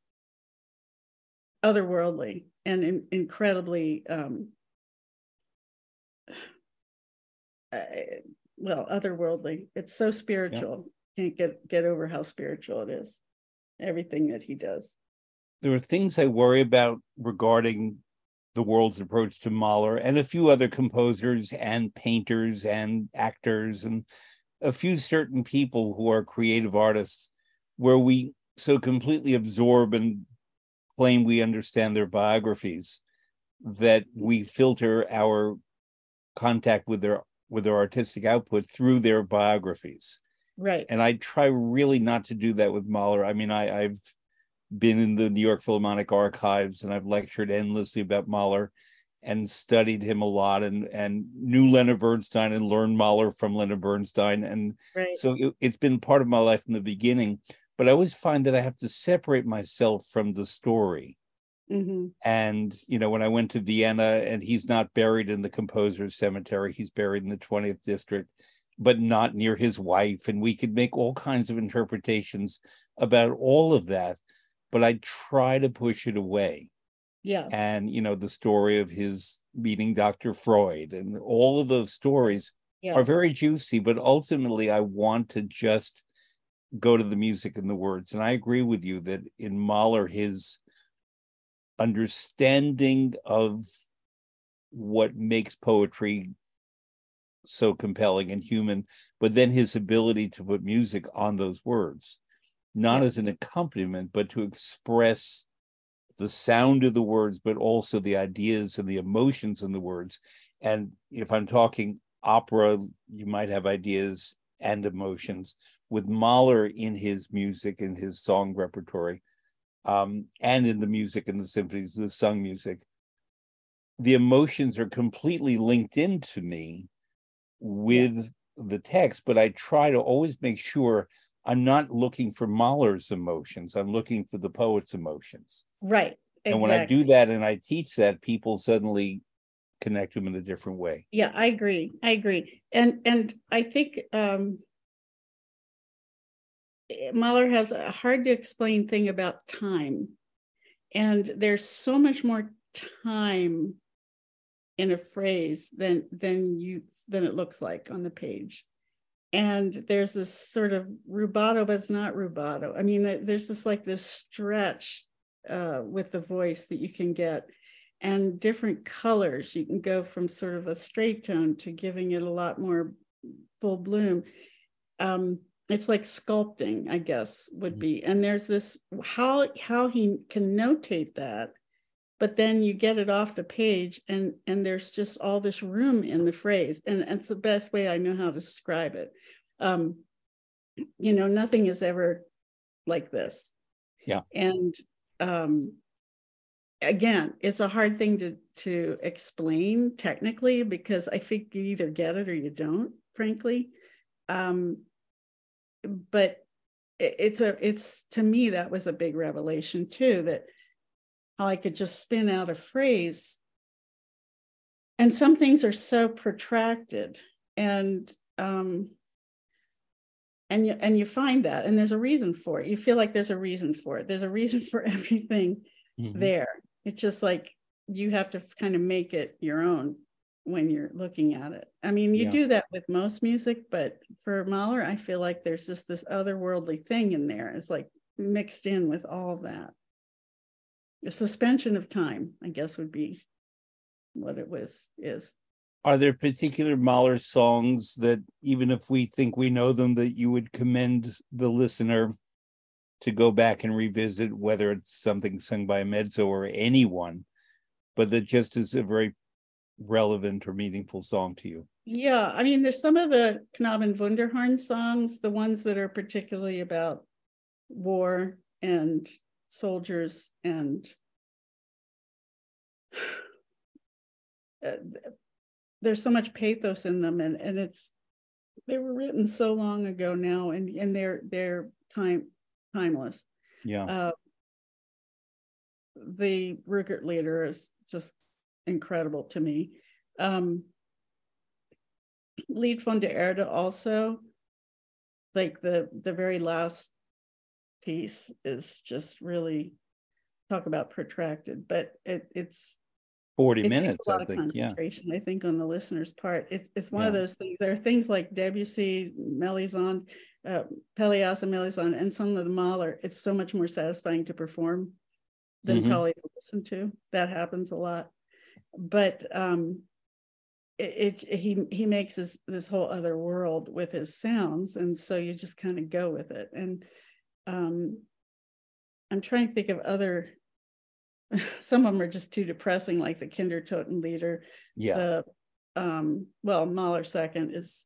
otherworldly and incredibly otherworldly. It's so spiritual. Can't get over how spiritual it is. Everything that he does. There are things I worry about regarding the world's approach to Mahler and a few other composers and painters and actors and a few certain people who are creative artists, where we so completely absorb and claim we understand their biographies that we filter our contact with their artistic output through their biographies. Right. And I try really not to do that with Mahler. I mean, I've been in the New York Philharmonic archives, and I've lectured endlessly about Mahler and studied him a lot, and knew Leonard Bernstein and learned Mahler from Leonard Bernstein. And so it's been part of my life from the beginning. But I always find that I have to separate myself from the story. And, you know, when I went to Vienna, and he's not buried in the composer's cemetery, he's buried in the 20th district, but not near his wife. And we could make all kinds of interpretations about all of that, but I try to push it away. Yeah. And, you know, the story of his meeting Dr. Freud and all of those stories, are Yeah. very juicy, but ultimately I want to just go to the music and the words. And I agree with you that in Mahler, his understanding of what makes poetry so compelling and human, but then his ability to put music on those words, not Yeah. as an accompaniment, but to express the sound of the words, but also the ideas and the emotions in the words. And if I'm talking opera, you might have ideas and emotions. With Mahler in his music and his song repertory, and in the music and the symphonies, the sung music, the emotions are completely linked into me Yeah. with the text, but I try to always make sure I'm not looking for Mahler's emotions. I'm looking for the poet's emotions. Right. And when I do Exactly. that and I teach that, people suddenly connect them in a different way. Yeah, I agree. I agree. And I think Mahler has a hard to explain thing about time. And there's so much more time in a phrase than it looks like on the page. And there's this sort of rubato, but it's not rubato. I mean, there's this like this stretch with the voice that you can get, and different colors. You can go from sort of a straight tone to giving it a lot more full bloom. It's like sculpting, I guess, would be. And there's this how he can notate that, but then you get it off the page, and there's just all this room in the phrase, and it's the best way I know how to describe it. um Nothing is ever like this. Yeah. And again, it's a hard thing to explain technically, because I think you either get it or you don't, frankly. But it's to me, that was a big revelation too, that how I could just spin out a phrase. And some things are so protracted, and you find that, and there's a reason for it. You feel like there's a reason for it. There's a reason for everything there. It's just like you have to kind of make it your own when you're looking at it. I mean, you do that with most music, but for Mahler, I feel like there's just this otherworldly thing in there. It's like mixed in with all of that. The suspension of time, I guess, would be what it is. Are there particular Mahler songs that, even if we think we know them, that you would commend the listener to go back and revisit, whether it's something sung by a mezzo or anyone, but that just is a very relevant or meaningful song to you? Yeah, I mean, there's some of the Knaben Wunderhorn songs, the ones that are particularly about war and soldiers, and there's so much pathos in them, and they were written so long ago now, and they're timeless. Yeah. The Rückert Lieder is just incredible to me. Lied von der Erde also, like the very last piece is just really, talk about protracted, but it's 40 it takes minutes, a lot I of think. Yeah. concentration, I think, on the listener's part. It's one of Yeah. those things. There are things like Debussy, Melisande, Pelléas and Melisande, and some of the Mahler. It's so much more satisfying to perform than probably to listen to. That happens a lot. But he makes this whole other world with his sounds, and so you just kind of go with it. And I'm trying to think of other. Some of them are just too depressing, like the Kindertotenlieder. Yeah. Well, Mahler second is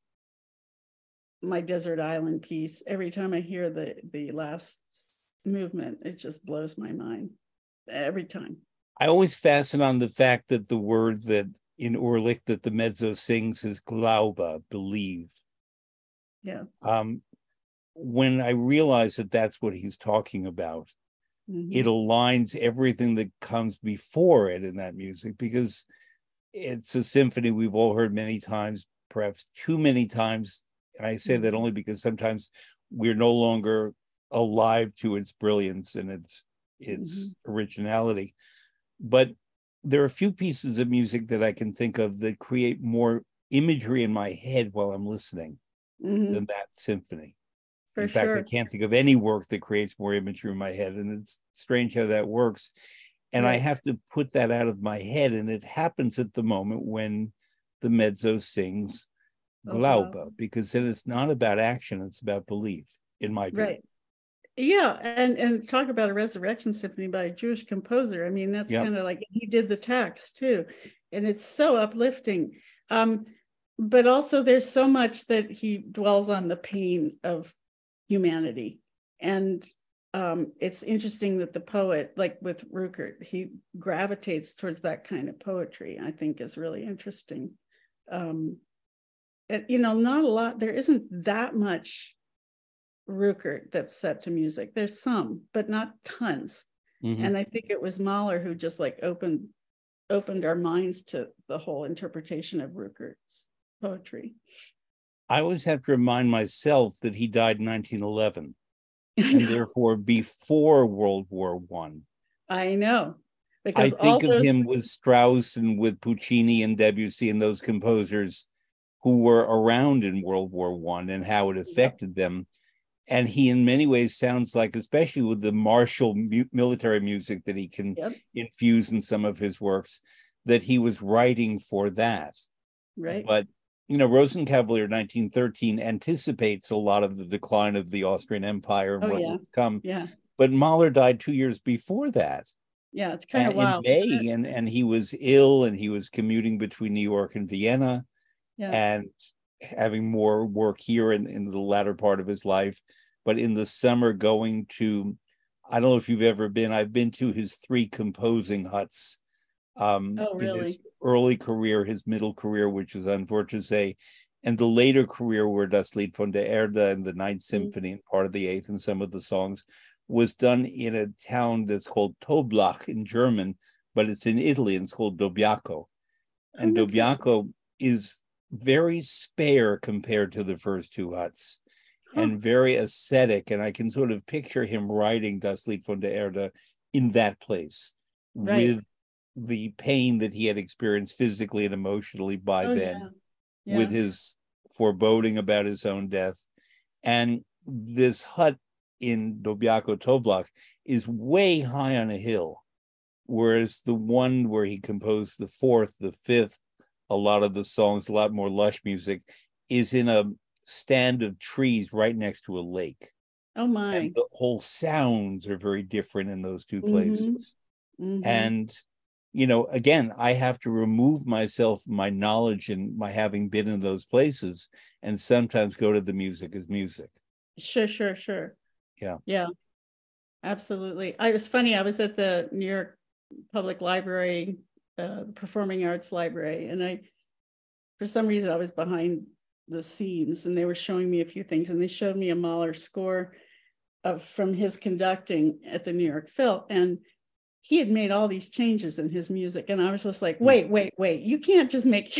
my desert island piece. Every time I hear the last movement, it just blows my mind. Every time. I always fasten on the fact that the word that in Urlich that the mezzo sings is glaube, believe. Yeah. When I realize that that's what he's talking about, it aligns everything that comes before it in that music, because it's a symphony we've all heard many times, perhaps too many times. And I say that only because sometimes we're no longer alive to its brilliance and its originality. But there are a few pieces of music that I can think of that create more imagery in my head while I'm listening than that symphony. For In fact, I sure. can't think of any work that creates more imagery in my head, and it's strange how that works. And I Right. have to put that out of my head, and it happens at the moment when the mezzo sings Oh, wow. Glaube, because then it's not about action, it's about belief, in my view. Right. Yeah, and talk about a resurrection symphony by a Jewish composer. I mean, that's Yep. kind of like he did the text too, and it's so uplifting. But also there's so much that he dwells on the pain of humanity, and it's interesting that the poet, like with Ruckert, he gravitates towards that kind of poetry. I think is really interesting. Not a lot. There isn't that much Ruckert that's set to music. There's some, but not tons. And I think it was Mahler who just like opened our minds to the whole interpretation of Ruckert's poetry. I always have to remind myself that he died in 1911, and therefore before World War One. I know. I think of him with Strauss and with Puccini and Debussy and those composers who were around in World War One and how it affected them. And he, in many ways, sounds like, especially with the martial military music that he can infuse in some of his works, that he was writing for that. Right. But, Rosenkavalier 1913 anticipates a lot of the decline of the Austrian Empire and what would come. Yeah. But Mahler died 2 years before that. Yeah, it's kind of wild. In May, and he was ill, and he was commuting between New York and Vienna, and having more work here in the latter part of his life. But in the summer, going to, I don't know if you've ever been, I've been to his 3 composing huts. In his early career, his middle career, which is Unfortunate, and the later career where Das Lied von der Erde and the Ninth Symphony and part of the Eighth and some of the songs was done in a town that's called Toblach in German, but it's in Italy, and it's called Dobbiaco. And Dobbiaco is very spare compared to the first 2 huts, and very ascetic. And I can sort of picture him writing Das Lied von der Erde in that place, with the pain that he had experienced physically and emotionally by then, with his foreboding about his own death. And this hut in Dobbiaco Toblach is way high on a hill, whereas the one where he composed the 4th, the 5th, a lot of the songs, a lot more lush music, is in a stand of trees right next to a lake. Oh my. And the whole sounds are very different in those 2 places. And, again, I have to remove myself, my knowledge and my having been in those places, and sometimes go to the music as music. Sure. Yeah, absolutely. It was funny. I was at the New York Public Library, Performing Arts Library, and for some reason, I was behind the scenes, and they were showing me a few things, and they showed me a Mahler score from his conducting at the New York Phil, and he had made all these changes in his music, and I was just like, wait, you can't just make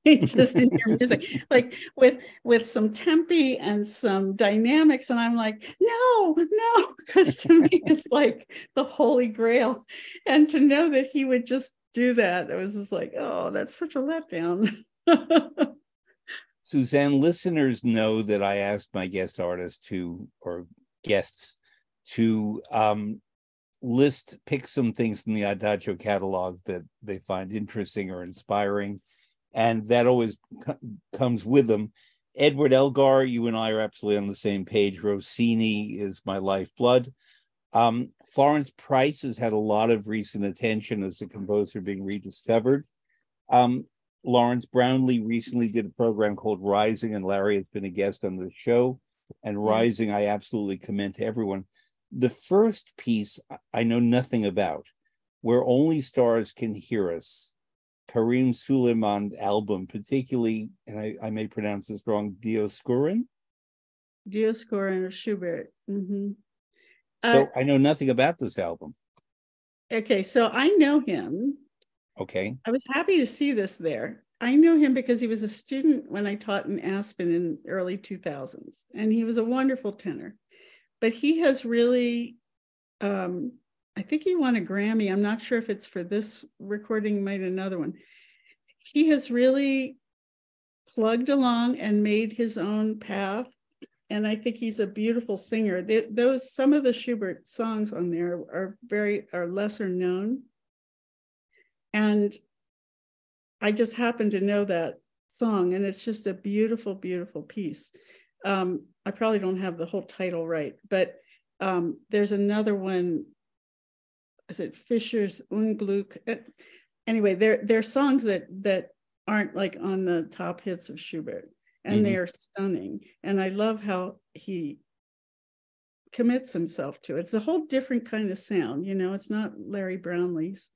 changes in your music, like with some tempi and some dynamics. And I'm like, no, because to me it's like the holy grail. And to know that he would just do that, it was just like, oh, that's such a letdown. Susanne, listeners know that I asked my guests to pick some things from the Adagio catalog that they find interesting or inspiring. And that always comes with them. Edward Elgar, you and I are absolutely on the same page. Rossini is my lifeblood. Florence Price has had a lot of recent attention as a composer being rediscovered. Lawrence Brownlee recently did a program called Rising, and Larry has been a guest on the show. And Rising, I absolutely commend to everyone. The first piece I know nothing about, Where Only Stars Can Hear Us, Karim Suleiman album, particularly, and I may pronounce this wrong, Dioskurin of Schubert. So I know nothing about this album. Okay, so I know him. Okay. I was happy to see this there. I know him because he was a student when I taught in Aspen in early 2000s, and he was a wonderful tenor. But he has really, I think he won a Grammy. I'm not sure if it's for this recording, might another one. He has really plugged along and made his own path. And I think he's a beautiful singer. Some of the Schubert songs on there are lesser known. And I just happen to know that song, and it's just a beautiful, beautiful piece. I probably don't have the whole title right, but there's another one. Is it Fischer's Unglück? Anyway, they're songs that aren't like on the top hits of Schubert, and they are stunning. And I love how he commits himself to it. It's a whole different kind of sound. It's not Larry Brownlee's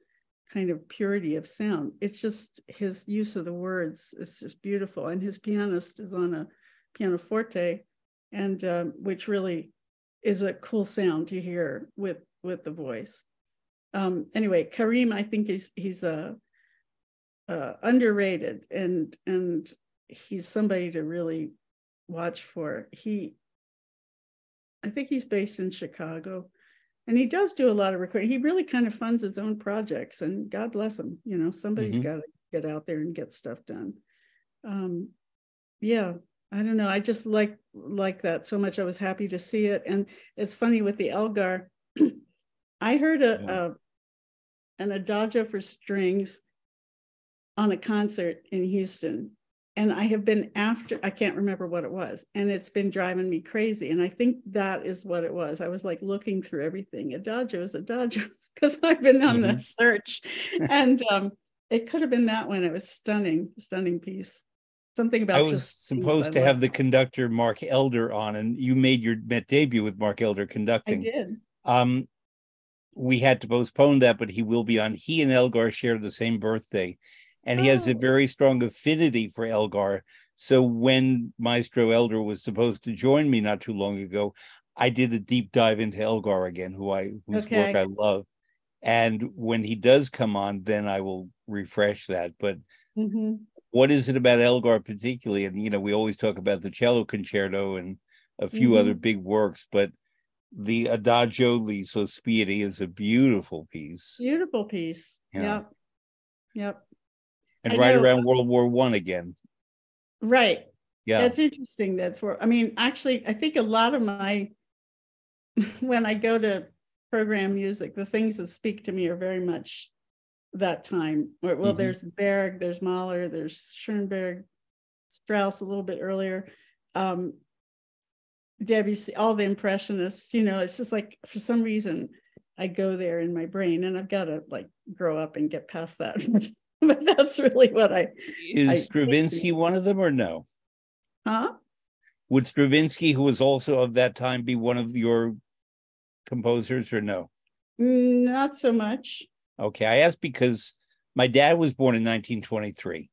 kind of purity of sound. It's just his use of the words is just beautiful. And his pianist is on a pianoforte, and which really is a cool sound to hear with the voice. Anyway, Karim, I think he's underrated, and he's somebody to really watch for. I think he's based in Chicago, and he does do a lot of recording. He really kind of funds his own projects, and God bless him. Somebody's got to get out there and get stuff done. Yeah, I don't know. I just like that so much. I was happy to see it. And it's funny with the Elgar, I heard an adagio for strings on a concert in Houston. And I have been I can't remember what it was. And it's been driving me crazy. And I think that is what it was. I was like looking through everything. Adagios, because I've been on the search. And it could have been that one. It was stunning piece. Something about I was supposed to have the conductor Mark Elder on, and you made your Met debut with Mark Elder conducting. I did. We had to postpone that, but he will be on. He and Elgar share the same birthday, and he has a very strong affinity for Elgar. So when Maestro Elder was supposed to join me not too long ago, I did a deep dive into Elgar again, whose work I love. And when he does come on, then I will refresh that. But what is it about Elgar particularly? And, we always talk about the cello concerto and a few other big works, but the Adagio, the Sospiri is a beautiful piece. Beautiful piece. Yeah. Yep. And around World War I again. Right. Yeah. That's interesting. Actually, I think a lot of when I go to program music, the things that speak to me are very much that time. Well, there's Berg, there's Mahler, there's Schoenberg, Strauss a little bit earlier. Debussy, all the Impressionists, it's just like, for some reason, I go there in my brain, and I've got to like grow up and get past that. But that's really what Is Stravinsky one of them or no? Huh? Would Stravinsky, who was also of that time, be one of your composers or no? Not so much. Okay, I asked because my dad was born in 1923.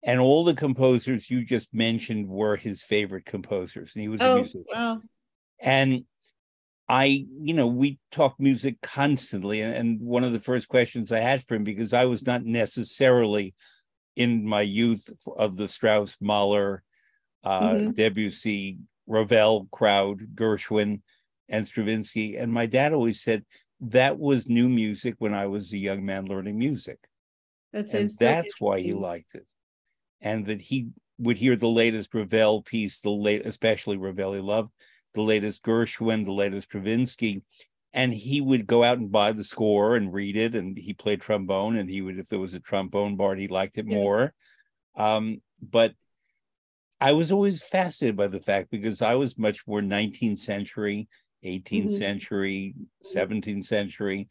And all the composers you just mentioned were his favorite composers. And he was a musician. Wow. And we talk music constantly. And one of the first questions I had for him, because I was not necessarily in my youth of the Strauss, Mahler, Debussy, Ravel crowd, Gershwin, and Stravinsky. And my dad always said that was new music when I was a young man learning music. That's why he liked it. And that he would hear the latest Ravel piece, especially Ravel he loved, the latest Gershwin, the latest Stravinsky, and he would go out and buy the score and read it, and he played trombone, and if there was a trombone part, he liked it more. But I was always fascinated by the fact, because I was much more 19th century, 18th century, 17th century,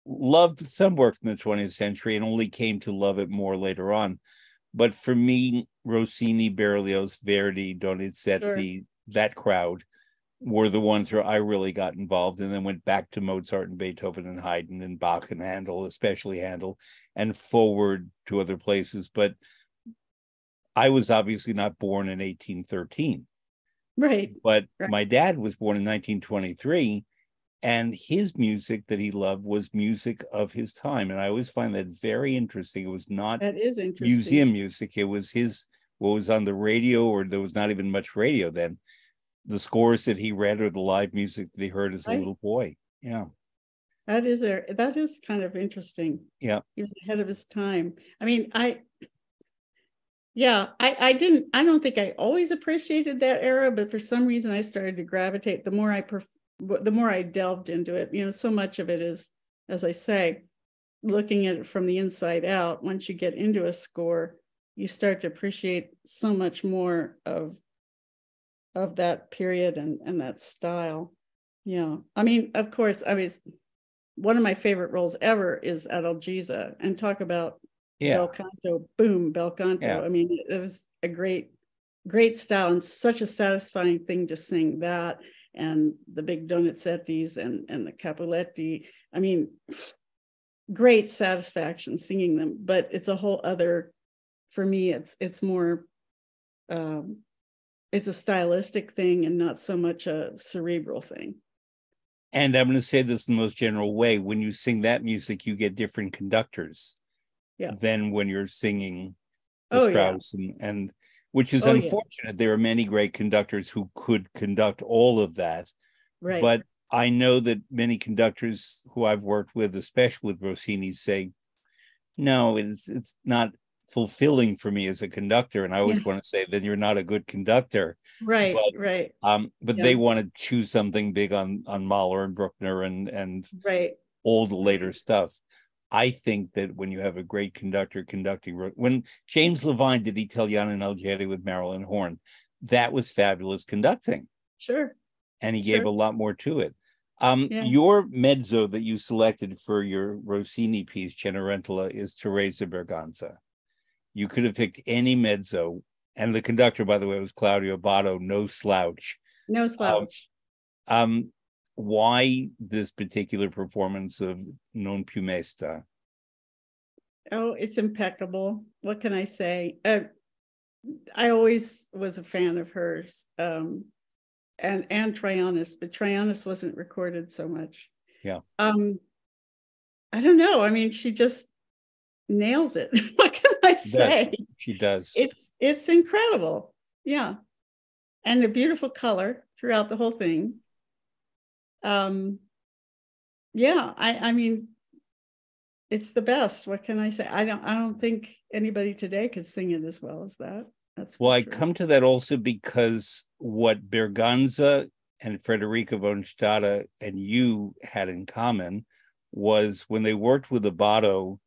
loved some work from the 20th century, and only came to love it more later on. But for me, Rossini, Berlioz, Verdi, Donizetti, that crowd were the ones where I really got involved, and then went back to Mozart and Beethoven and Haydn and Bach and Handel, especially Handel, and forward to other places. But I was obviously not born in 1813. Right. But my dad was born in 1923. And his music that he loved was music of his time. And I always find that very interesting. It was not museum music. It was what was on the radio, or there was not even much radio then. The scores that he read, or the live music that he heard as a little boy. Yeah. That is kind of interesting. Yeah. He was ahead of his time. Yeah, I don't think I always appreciated that era, but for some reason I started to gravitate the more the more I delved into it. You know, so much of it is, as I say, looking at it from the inside out. Once you get into a score, you start to appreciate so much more of that period and that style. Yeah. I mean, of course, I mean, one of my favorite roles ever is Adalgisa, and talk about Yeah. bel canto, boom, bel canto. Yeah. I mean, it was a great style and such a satisfying thing to sing that, and the big Donizettis and the Capuletti. I mean, great satisfaction singing them, but it's a whole other, for me, it's more, it's a stylistic thing and not so much a cerebral thing. And I'm going to say this in the most general way. When you sing that music, you get different conductors than when you're singing the Strauss, and which is unfortunate. There are many great conductors who could conduct all of that. Right. But I know that many conductors who I've worked with, especially with Rossini, say, no, it's not fulfilling for me as a conductor. And I always want to say, then you're not a good conductor. Right, but, right. But they want to choose something big on Mahler and Bruckner and right. all the later stuff. I think that when you have a great conductor conducting, when James Levine did Italiano and Algeri with Marilyn Horne, that was fabulous conducting. Sure. And he gave a lot more to it. Your mezzo that you selected for your Rossini piece, Cenerentola, is Teresa Berganza. You could have picked any mezzo. And the conductor, by the way, was Claudio Botto, no slouch. No slouch. Why this particular performance of Non più mesta? Oh, it's impeccable. What can I say? I always was a fan of hers, and Trianis, but Trianis wasn't recorded so much. Yeah. I don't know. I mean, she just nails it. What can I say? She does. It's incredible. Yeah. And a beautiful color throughout the whole thing. Yeah, I mean, it's the best. What can I say? I don't think anybody today could sing it as well as that. That's well, I come to that also because what Berganza and Frederica von Stade and you had in common was when they worked with Abbado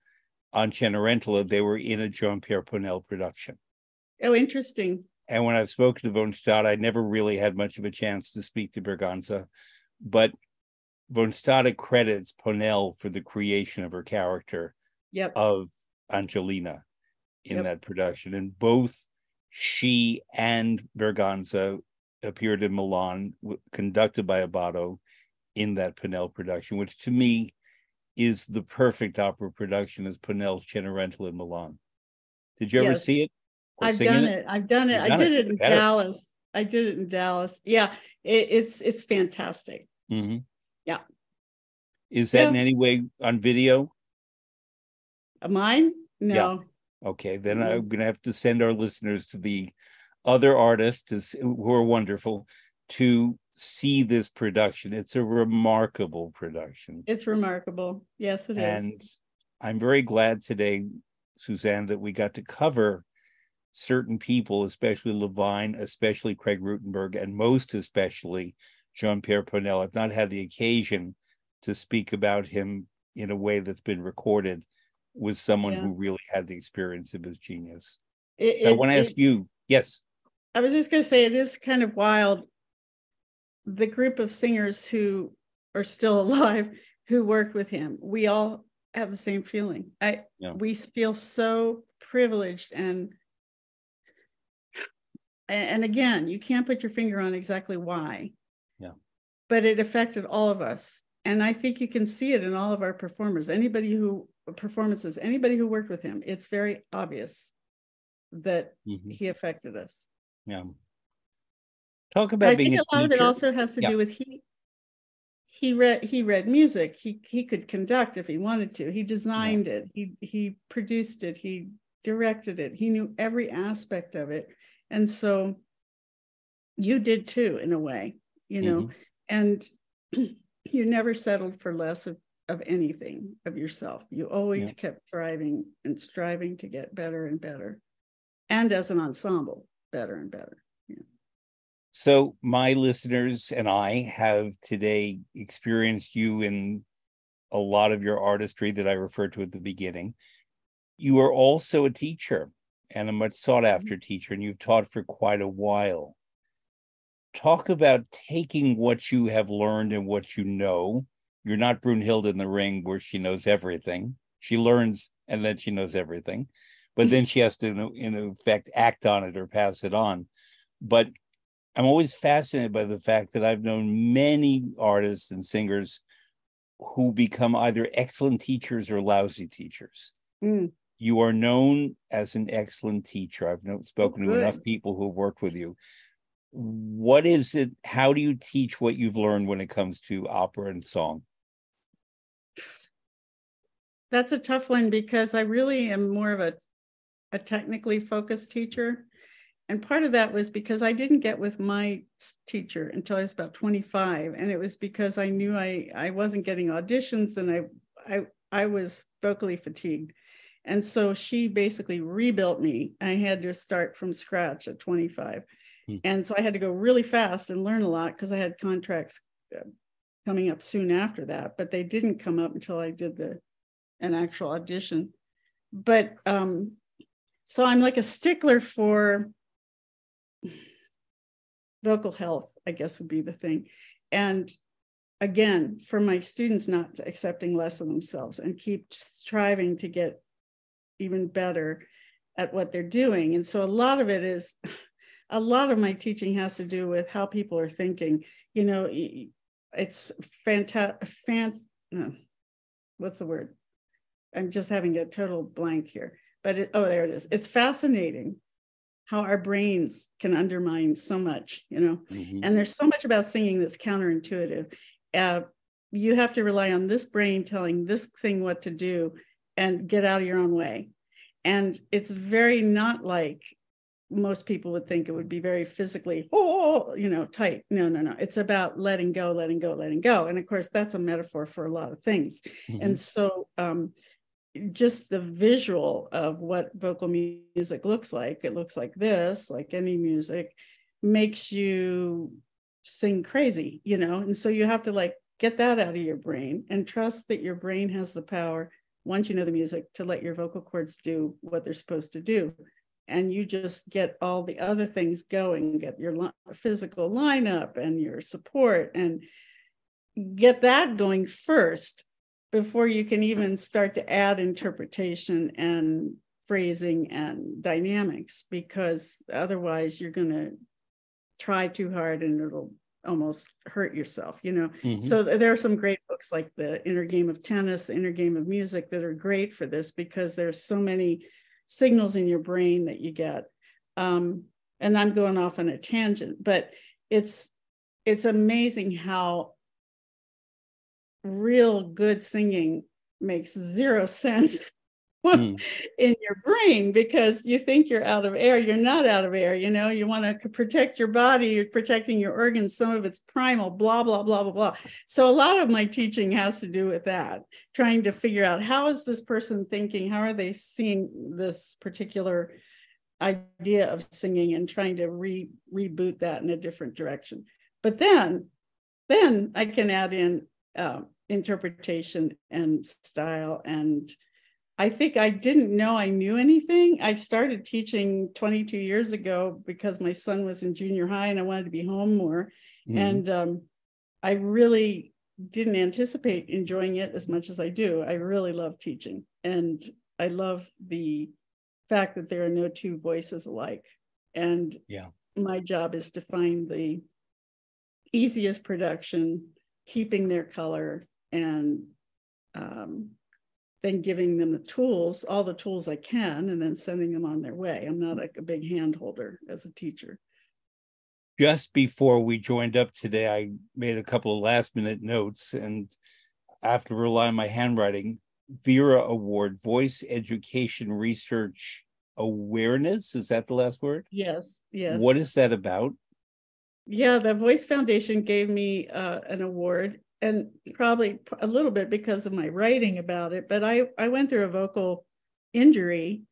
on Cenerentola, they were in a Jean-Pierre Ponel production. Oh, interesting. And when I've spoken to von Stade, I never really had much of a chance to speak to Berganza, but von Stade credits Ponel for the creation of her character of Angelina in that production. And both she and Berganza appeared in Milan, conducted by Abbado in that Ponel production, which to me is the perfect opera production as Ponel's Cenerentola in Milan. Did you ever see it? I've done it. I did it in Dallas. I did it in Dallas. Yeah, it's fantastic. Mm-hmm. Yeah. Is that in any way on video? Mine? No. Yeah. Okay, then I'm going to have to send our listeners to the other artists who are wonderful to see this production. It's a remarkable production. It's remarkable. Yes, it is. And I'm very glad today, Susanne, that we got to cover certain people, especially Levine, especially Craig Rutenberg, and most especially Jean-Pierre Ponel. I've not had the occasion to speak about him in a way that's been recorded with someone who really had the experience of his genius. So I want to ask you, yes. I was just going to say, it is kind of wild, the group of singers who are still alive, who worked with him. We all have the same feeling. We feel so privileged, and again, you can't put your finger on exactly why. Yeah. But it affected all of us. And I think you can see it in all of our performers. Anybody who worked with him, it's very obvious that he affected us. Yeah. Talk about being a teacher. I think a lot of it also has to do with he read music. He could conduct if he wanted to. He designed it. He produced it. He directed it. He knew every aspect of it. And so you did too, in a way, and you never settled for less of anything of yourself. You always kept thriving and striving to get better and better. and as an ensemble, better and better. Yeah. So my listeners and I have today experienced you in a lot of your artistry that I referred to at the beginning. You are also a teacher and a much sought after teacher, and you've taught for quite a while. Talk about taking what you have learned and what you know. You're not Brunhilde in the Ring where she knows everything. She learns and then she knows everything, but then she has to, in effect, act on it or pass it on. But I'm always fascinated by the fact that I've known many artists and singers who become either excellent teachers or lousy teachers. Mm. You are known as an excellent teacher. I've spoken to enough people who have worked with you. What is it? How do you teach what you've learned when it comes to opera and song? That's a tough one because I really am more of a technically focused teacher. And part of that was because I didn't get with my teacher until I was about 25. And it was because I knew I wasn't getting auditions and I was vocally fatigued. And so she basically rebuilt me. I had to start from scratch at 25. And so I had to go really fast and learn a lot because I had contracts coming up soon after that, but they didn't come up until I did an actual audition. But so I'm like a stickler for vocal health, I guess would be the thing. And again, for my students not accepting less of themselves and keep striving to get even better at what they're doing. And so a lot of it is, a lot of my teaching has to do with how people are thinking. You know, it's what's the word? I'm just having a total blank here. But there it is. It's fascinating how our brains can undermine so much, you know. And there's so much about singing that's counterintuitive. You have to rely on this brain telling this thing what to do and get out of your own way. And it's very not like most people would think. It would be very physically, tight. No. It's about letting go. And of course, that's a metaphor for a lot of things. And so just the visual of what vocal music looks like, it looks like this, like any music, makes you sing crazy, you know? And so you have to like get that out of your brain and trust that your brain has the power, once you know the music, to let your vocal cords do what they're supposed to do. And you just get all the other things going, get your physical lineup and your support, and get that going first before you can even start to add interpretation and phrasing and dynamics, because otherwise you're going to try too hard and it'll almost hurt yourself, you know. So there are some great books like The Inner Game of Tennis, The Inner Game of Music, that are great for this, because there's so many signals in your brain that you get. And I'm going off on a tangent, but it's amazing how real good singing makes zero sense in your brain, because you think you're out of air. You're not out of air, you know. You want to protect your body, you're protecting your organs, some of it's primal, blah, blah, blah, blah, blah. So a lot of my teaching has to do with that, trying to figure out, how is this person thinking? How are they seeing this particular idea of singing, and trying to reboot that in a different direction. But then I can add in interpretation and style. And I think I didn't know I knew anything. I started teaching 22 years ago because my son was in junior high and I wanted to be home more. And I really didn't anticipate enjoying it as much as I do. I really love teaching. And I love the fact that there are no two voices alike. And my job is to find the easiest production, keeping their color, and then giving them the tools, all the tools I can, and then sending them on their way. I'm not like a big hand holder as a teacher. Just before we joined up today, I made a couple of last minute notes, and I have to rely on my handwriting. Vera Award, Voice Education Research Awareness. Is that the last word? Yes. What is that about? Yeah, the Voice Foundation gave me an award, and probably a little bit because of my writing about it. But I went through a vocal injury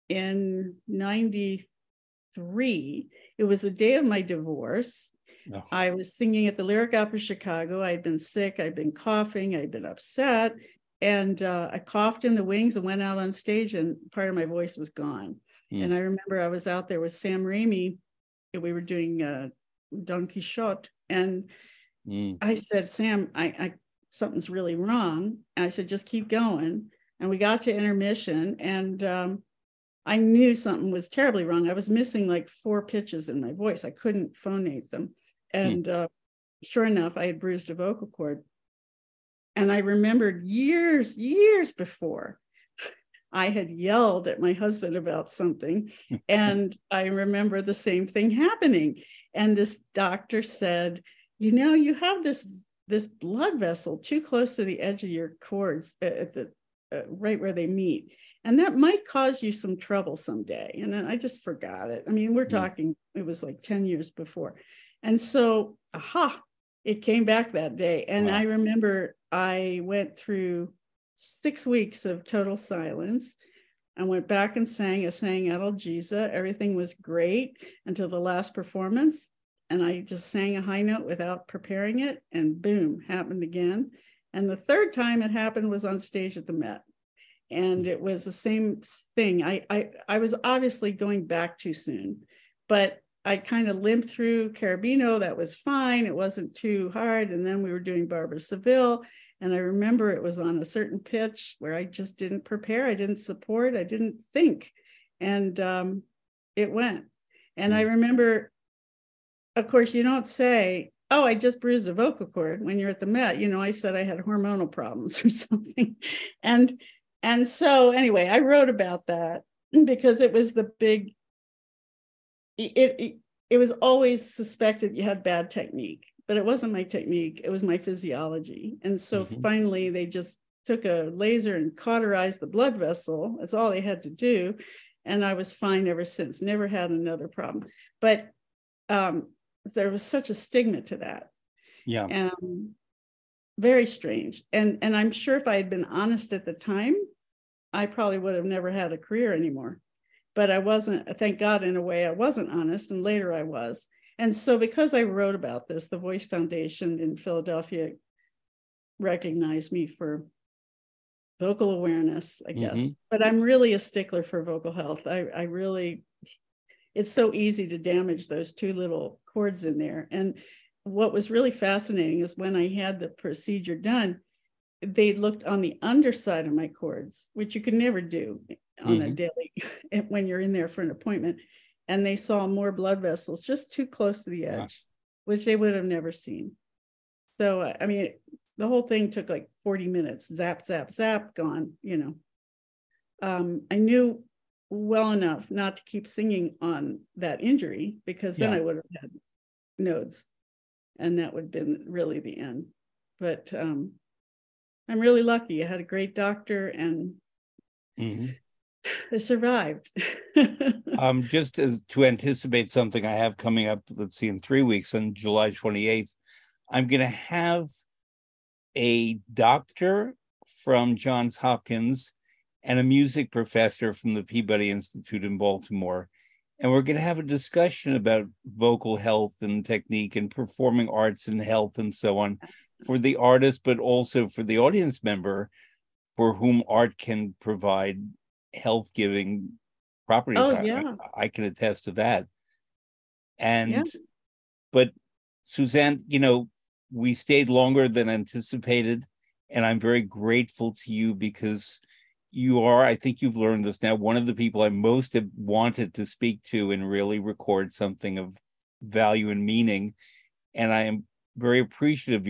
in 93. It was the day of my divorce. No. I was singing at the Lyric Opera Chicago. I'd been sick, I'd been coughing, I'd been upset, and I coughed in the wings and went out on stage, and part of my voice was gone. And I remember I was out there with Sam Raimi, and we were doing Don Quixote, and I said, Sam, I something's really wrong. And I said, just keep going. And we got to intermission, and I knew something was terribly wrong. I was missing like 4 pitches in my voice. I couldn't phonate them. And sure enough, I had bruised a vocal cord. And I remembered years before, I had yelled at my husband about something. And I remember the same thing happening. And this doctor said, you know, you have this blood vessel too close to the edge of your cords at the right where they meet. And that might cause you some trouble someday. And then I just forgot it. I mean, we're talking, it was like 10 years before. And so, it came back that day. And I remember I went through 6 weeks of total silence. I went back and sang. I sang Adalgisa. Everything was great until the last performance. And I just sang a high note without preparing it. And boom, happened again. And the third time it happened was on stage at the Met. And it was the same thing. I was obviously going back too soon, but I kind of limped through Carabino. That was fine. It wasn't too hard. And then we were doing Barbara Seville. And I remember it was on a certain pitch where I just didn't prepare. I didn't support. I didn't think. And it went. And I remember, of course, you don't say, oh, I just bruised a vocal cord when you're at the Met. You know, I said I had hormonal problems or something. And so anyway, I wrote about that because it was the big, it was always suspected you had bad technique, but it wasn't my technique, it was my physiology. And so finally they just took a laser and cauterized the blood vessel. That's all they had to do. And I was fine ever since, never had another problem. But there was such a stigma to that. Yeah. Very strange. And I'm sure if I had been honest at the time, I probably would have never had a career anymore. But I wasn't, thank God, in a way, I wasn't honest, and later I was. And so because I wrote about this, the Voice Foundation in Philadelphia recognized me for vocal awareness, I guess. But I'm really a stickler for vocal health. I really, it's so easy to damage those 2 little cords in there. And what was really fascinating is when I had the procedure done, they looked on the underside of my cords, which you could never do on a daily when you're in there for an appointment. And they saw more blood vessels just too close to the edge, which they would have never seen. So, I mean, the whole thing took like 40 minutes, zap, zap, zap, gone, you know. I knew well enough not to keep singing on that injury, because then I would have had nodes, and that would have been really the end. But I'm really lucky. I had a great doctor, and I survived. Just as to anticipate something I have coming up, let's see, in 3 weeks on July 28th, I'm going to have a doctor from Johns Hopkins and a music professor from the Peabody Institute in Baltimore. And we're going to have a discussion about vocal health and technique and performing arts and health and so on for the artist, but also for the audience member for whom art can provide health-giving properties. Oh, yeah. I can attest to that. And, but Susanne, you know, we stayed longer than anticipated, and I'm very grateful to you because you are, I think you've learned this now, one of the people I most have wanted to speak to and really record something of value and meaning. And I am very appreciative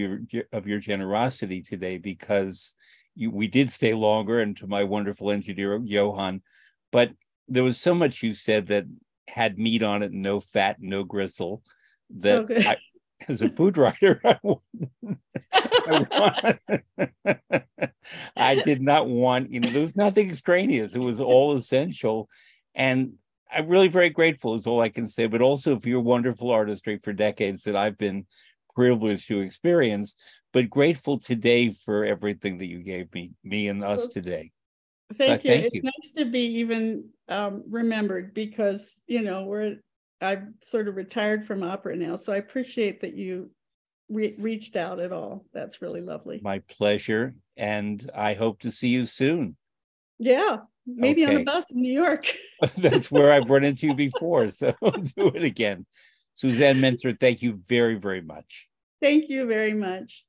of your generosity today, because we did stay longer, and to my wonderful engineer, Johan, but there was so much you said that had meat on it, no fat, no gristle, that I, as a food writer, I did not want, you know, there was nothing extraneous. It was all essential. And I'm really very grateful is all I can say, but also for your wonderful artistry for decades that I've been privileged to experience, but grateful today for everything that you gave me and us today. So I Thank you. thank It's you. nice to be even remembered because, you know, I've sort of retired from opera now. So I appreciate that you reached out at all. That's really lovely. My pleasure. And I hope to see you soon. Yeah, maybe on a Okay. bus in New York. That's where I've run into you before. So we'll do it again. Susanne Mentzer, thank you very, very much. Thank you very much.